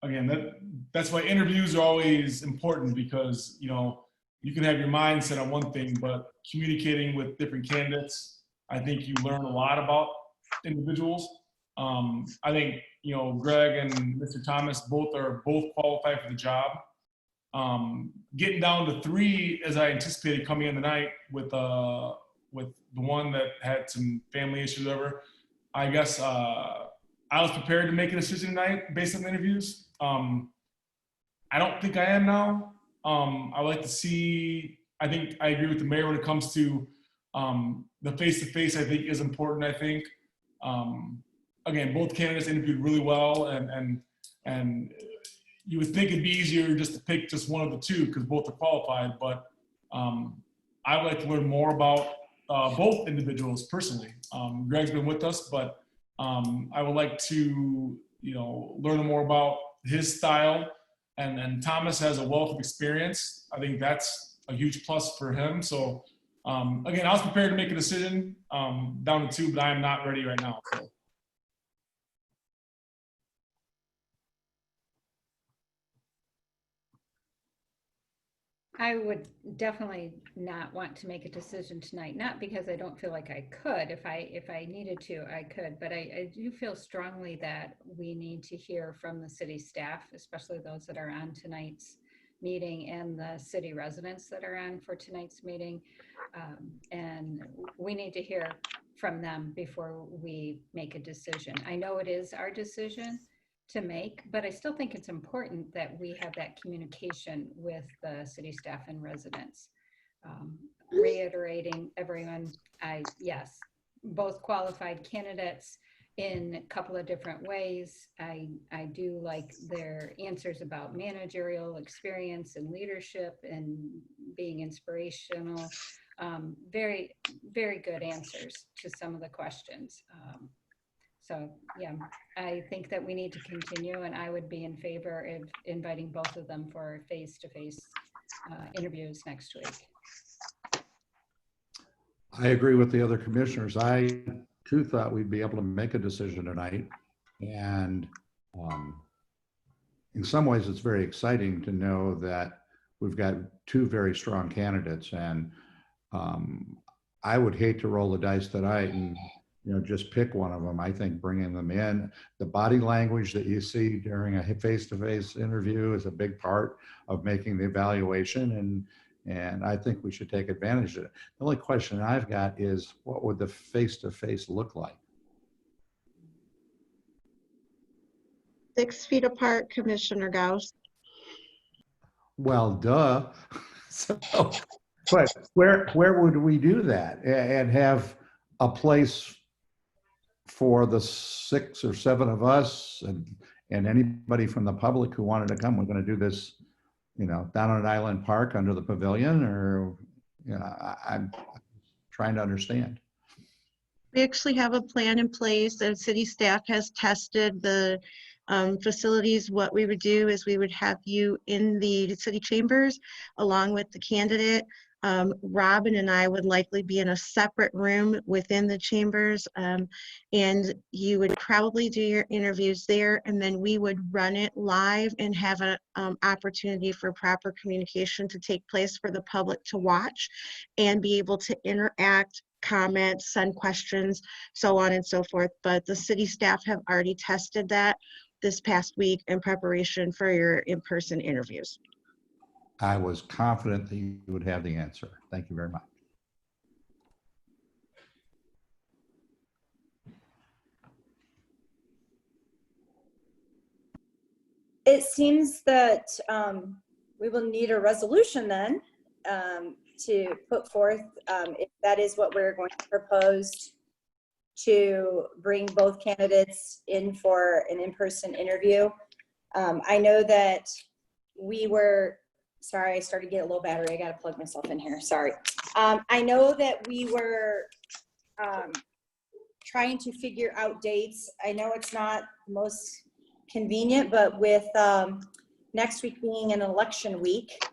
Again, that's why interviews are always important, because, you can have your mind set on one thing, but communicating with different candidates, I think you learn a lot about individuals. I think, Greg and Mr. Thomas both qualified for the job. Getting down to 3, as I anticipated coming in the night, with the one that had some family issues over, I guess I was prepared to make a decision tonight based on the interviews. I don't think I am now. I like to see, I think I agree with the mayor when it comes to the face-to-face. I think is important. I think again, both candidates interviewed really well, and you would think it'd be easier just to pick just one of the 2 because both are qualified, but I would like to learn more about both individuals personally. Greg's been with us, but I would like to, learn more about his style, and Thomas has a wealth of experience. I think that's a huge plus for him. So again, I was prepared to make a decision down to 2, but I am not ready right now. So. I would definitely not want to make a decision tonight, not because I don't feel like I could. If I needed to, I could, but I do feel strongly that we need to hear from the city staff, especially those that are on tonight's meeting and the city residents that are on for tonight's meeting. And we need to hear from them before we make a decision. I know it is our decision to make, but I still think it's important that we have that communication with the city staff and residents. Reiterating everyone, yes, both qualified candidates in a couple of different ways. I do like their answers about managerial experience and leadership and being inspirational. Very, very good answers to some of the questions. So yeah, I think that we need to continue, and I would be in favor of inviting both of them for face-to-face interviews next week. I agree with the other commissioners. I too thought we'd be able to make a decision tonight. And in some ways, it's very exciting to know that we've got two very strong candidates. And I would hate to roll the dice tonight and just pick one of them. I think bringing them in, the body language that you see during a face-to-face interview is a big part of making the evaluation. And I think we should take advantage of it. The only question I've got is, what would the face-to-face look like? 6 feet apart, Commissioner Gauss. Well, duh. So, but where would we do that and have a place for the 6 or 7 of us and anybody from the public who wanted to come? We're going to do this, down at Island Park under the pavilion, or, I'm trying to understand. We actually have a plan in place. The city staff has tested the facilities. What we would do is we would have you in the city chambers along with the candidate. Robin and I would likely be in a separate room within the chambers, and you would probably do your interviews there, and then we would run it live and have an opportunity for proper communication to take place for the public to watch and be able to interact, comment, send questions, so on and so forth. But the city staff have already tested that this past week in preparation for your in-person interviews. I was confident that you would have the answer. Thank you very much. It seems that we will need a resolution then to put forth, if that is what we're going to propose, to bring both candidates in for an in-person interview. I know that we were, sorry, I started to get a low battery. I got to plug myself in here. Sorry. I know that we were trying to figure out dates. I know it's not the most convenient, but with next week being an election week,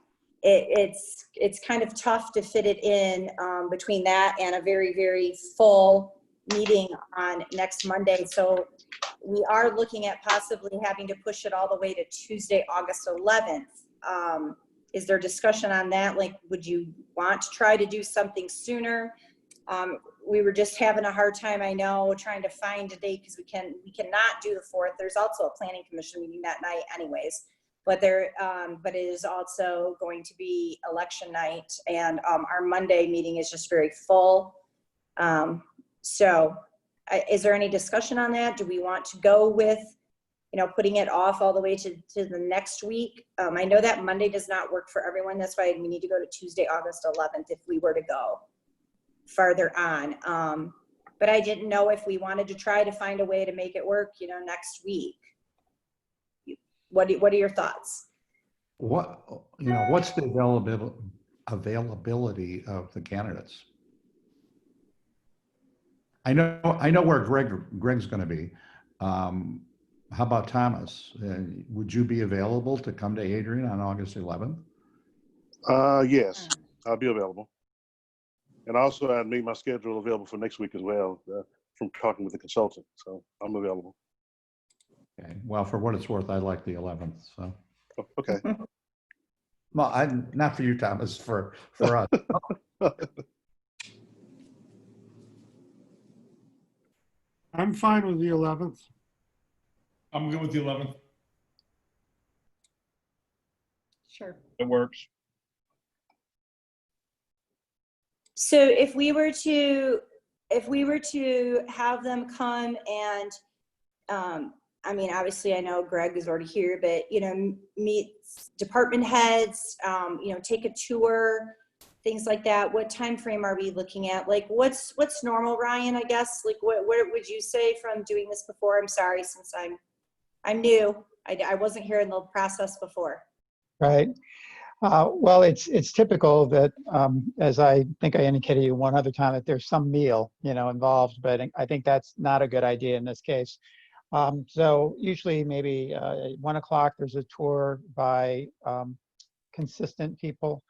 it's kind of tough to fit it in between that and a very, very full meeting on next Monday. So we are looking at possibly having to push it all the way to Tuesday, August 11th. Is there discussion on that? Like, would you want to try to do something sooner? We were just having a hard time, I know, trying to find a date because we cannot do the 4th. There's also a planning commission meeting that night anyways, but but it is also going to be election night, and our Monday meeting is just very full. So is there any discussion on that? Do we want to go with, putting it off all the way to the next week? I know that Monday does not work for everyone. That's why we need to go to Tuesday, August 11th if we were to go farther on. But I didn't know if we wanted to try to find a way to make it work, next week. What are your thoughts? What's the availability of the candidates? I know where Greg's going to be. How about Thomas? Would you be available to come to Adrian on August 11th? Yes, I'll be available. And also I made my schedule available for next week as well, from talking with the consultant. So I'm available. Okay. Well, for what it's worth, I like the 11th. So. Okay. Well, not for you, Thomas, for us. I'm fine with the 11th. I'm good with the 11th. Sure. It works. So if we were to have them come and, I mean, obviously I know Greg is already here, but, you know, meet department heads, you know, take a tour, things like that. What time frame are we looking at? Like what's normal, Ryan, I guess? Like what would you say from doing this before? I'm sorry, since I'm new. I wasn't here in the process before. Right. Well, it's typical that, as I think I indicated to you one other time, that there's some meal, you know, involved, but I think that's not a good idea in this case. So usually maybe at 1 o'clock, there's a tour by consistent people.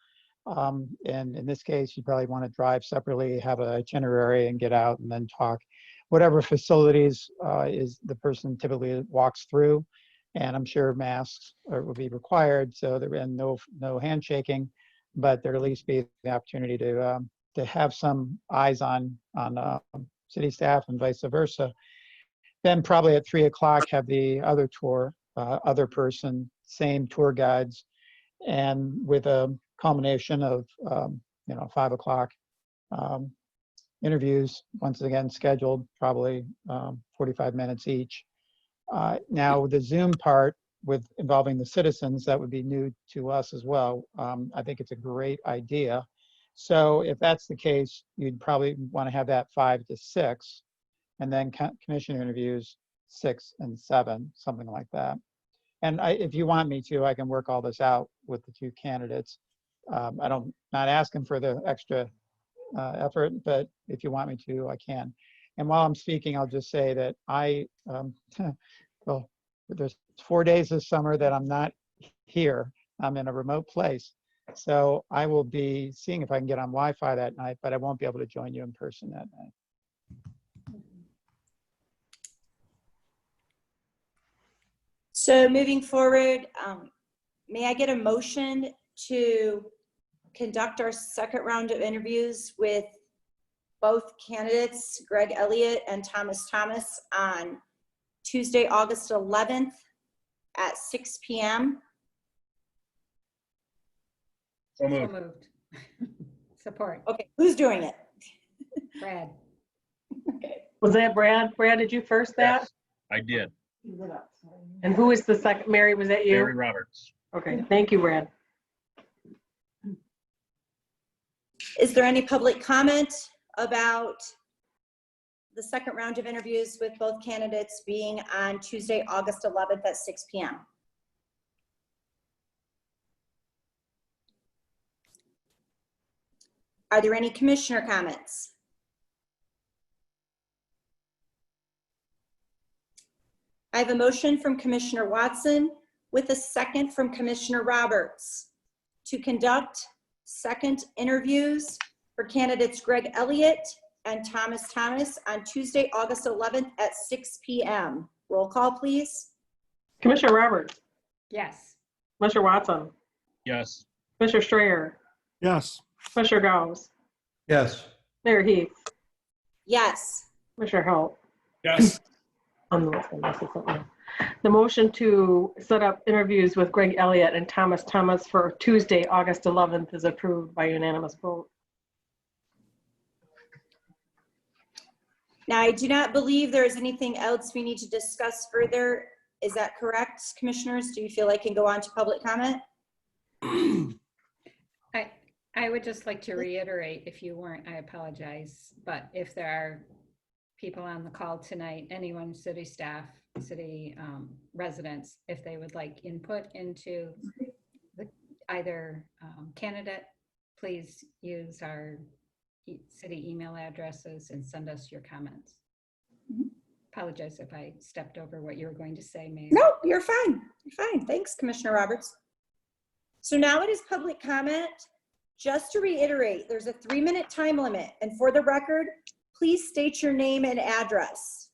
And in this case, you probably want to drive separately, have an itinerary and get out and then talk. Whatever facilities is the person typically walks through. And I'm sure masks will be required, so there and no handshaking, but there'll at least be the opportunity to have some eyes on city staff and vice versa. Then probably at 3 o'clock have the other tour, other person, same tour guides, and with a culmination of 5 o'clock interviews, once again scheduled, probably 45 minutes each. Now, the Zoom part involving the citizens, that would be new to us as well. I think it's a great idea. So if that's the case, you'd probably want to have that 5 to 6, and then commission interviews 6 and 7, something like that. And if you want me to, I can work all this out with the 2 candidates. Not asking for the extra effort, but if you want me to, I can. And while I'm speaking, I'll just say that well, there's 4 days this summer that I'm not here. I'm in a remote place. So I will be seeing if I can get on Wi-Fi that night, but I won't be able to join you in person that night. So moving forward, may I get a motion to conduct our second round of interviews with both candidates, Greg Elliott and Thomas, on Tuesday, August 11th at 6 p.m. So So moved. moved. Support. Okay, who's doing it? Brad. Okay. Was that Brad? Brad, did you first that? Yes, I did. And who is the second? Mary, was that you? Mary Roberts. Okay, thank you, Brad. Is there any public comment about the second round of interviews with both candidates being on Tuesday, August 11th at 6 p.m.? Are there any commissioner comments? I have a motion from Commissioner Watson with a second from Commissioner Roberts to conduct second interviews for candidates Greg Elliott and Thomas on Tuesday, August 11th at 6 p.m. Roll call, please. Commissioner Roberts, Yes. Commissioner Watson, Yes. Commissioner Strayer, Yes. Commissioner Gauss, Yes. Mayor Heath, Yes. Commissioner Halt. Yes. The motion to set up interviews with Greg Elliott and Thomas for Tuesday, August 11th is approved by unanimous vote. Now, I do not believe there is anything else we need to discuss further. Is that correct, commissioners? Do you feel I can go on to public comment? I would just like to reiterate, if you weren't, I apologize, but if there are people on the call tonight, anyone, city staff, city residents, if they would like input into either candidate, please use our city email addresses and send us your comments. Apologize if I stepped over what you were going to say, Mayor. No, you're fine. You're fine. Thanks, Commissioner Roberts. So now it is public comment. Just to reiterate, there's a 3-minute time limit. And for the record, please state your name and address.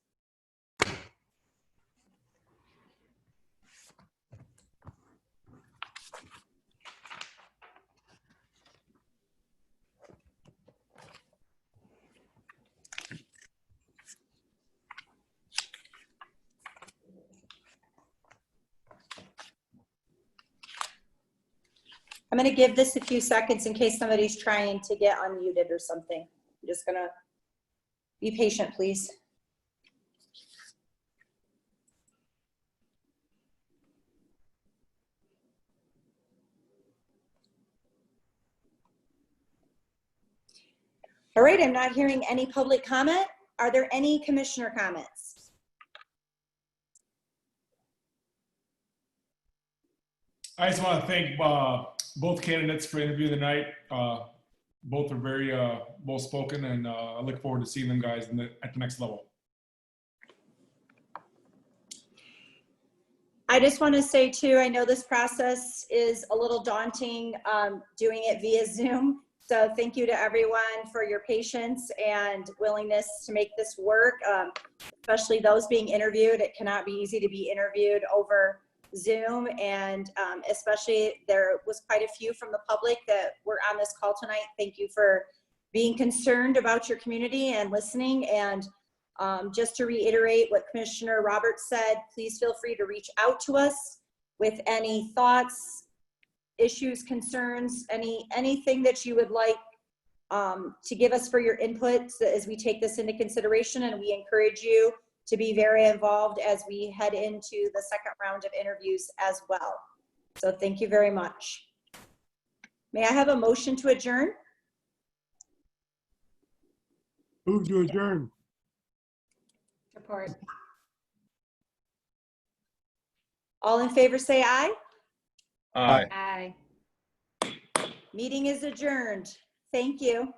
I'm going to give this a few seconds in case somebody's trying to get unmuted or something. I'm just going to be patient, please. All right, I'm not hearing any public comment. Are there any commissioner comments? I just want to thank both candidates for interviewing tonight. Both are very well spoken, and I look forward to seeing them guys at the next level. I just want to say too, I know this process is a little daunting, doing it via Zoom. So thank you to everyone for your patience and willingness to make this work, especially those being interviewed. It cannot be easy to be interviewed over Zoom, and especially there was quite a few from the public that were on this call tonight. Thank you for being concerned about your community and listening. And just to reiterate what Commissioner Roberts said, please feel free to reach out to us with any thoughts, issues, concerns, anything that you would like to give us for your input as we take this into consideration. And we encourage you to be very involved as we head into the second round of interviews as well. So thank you very much. May I have a motion to adjourn? Move to adjourn. Support. All in favor say aye. Aye. Aye. Meeting is adjourned. Thank you.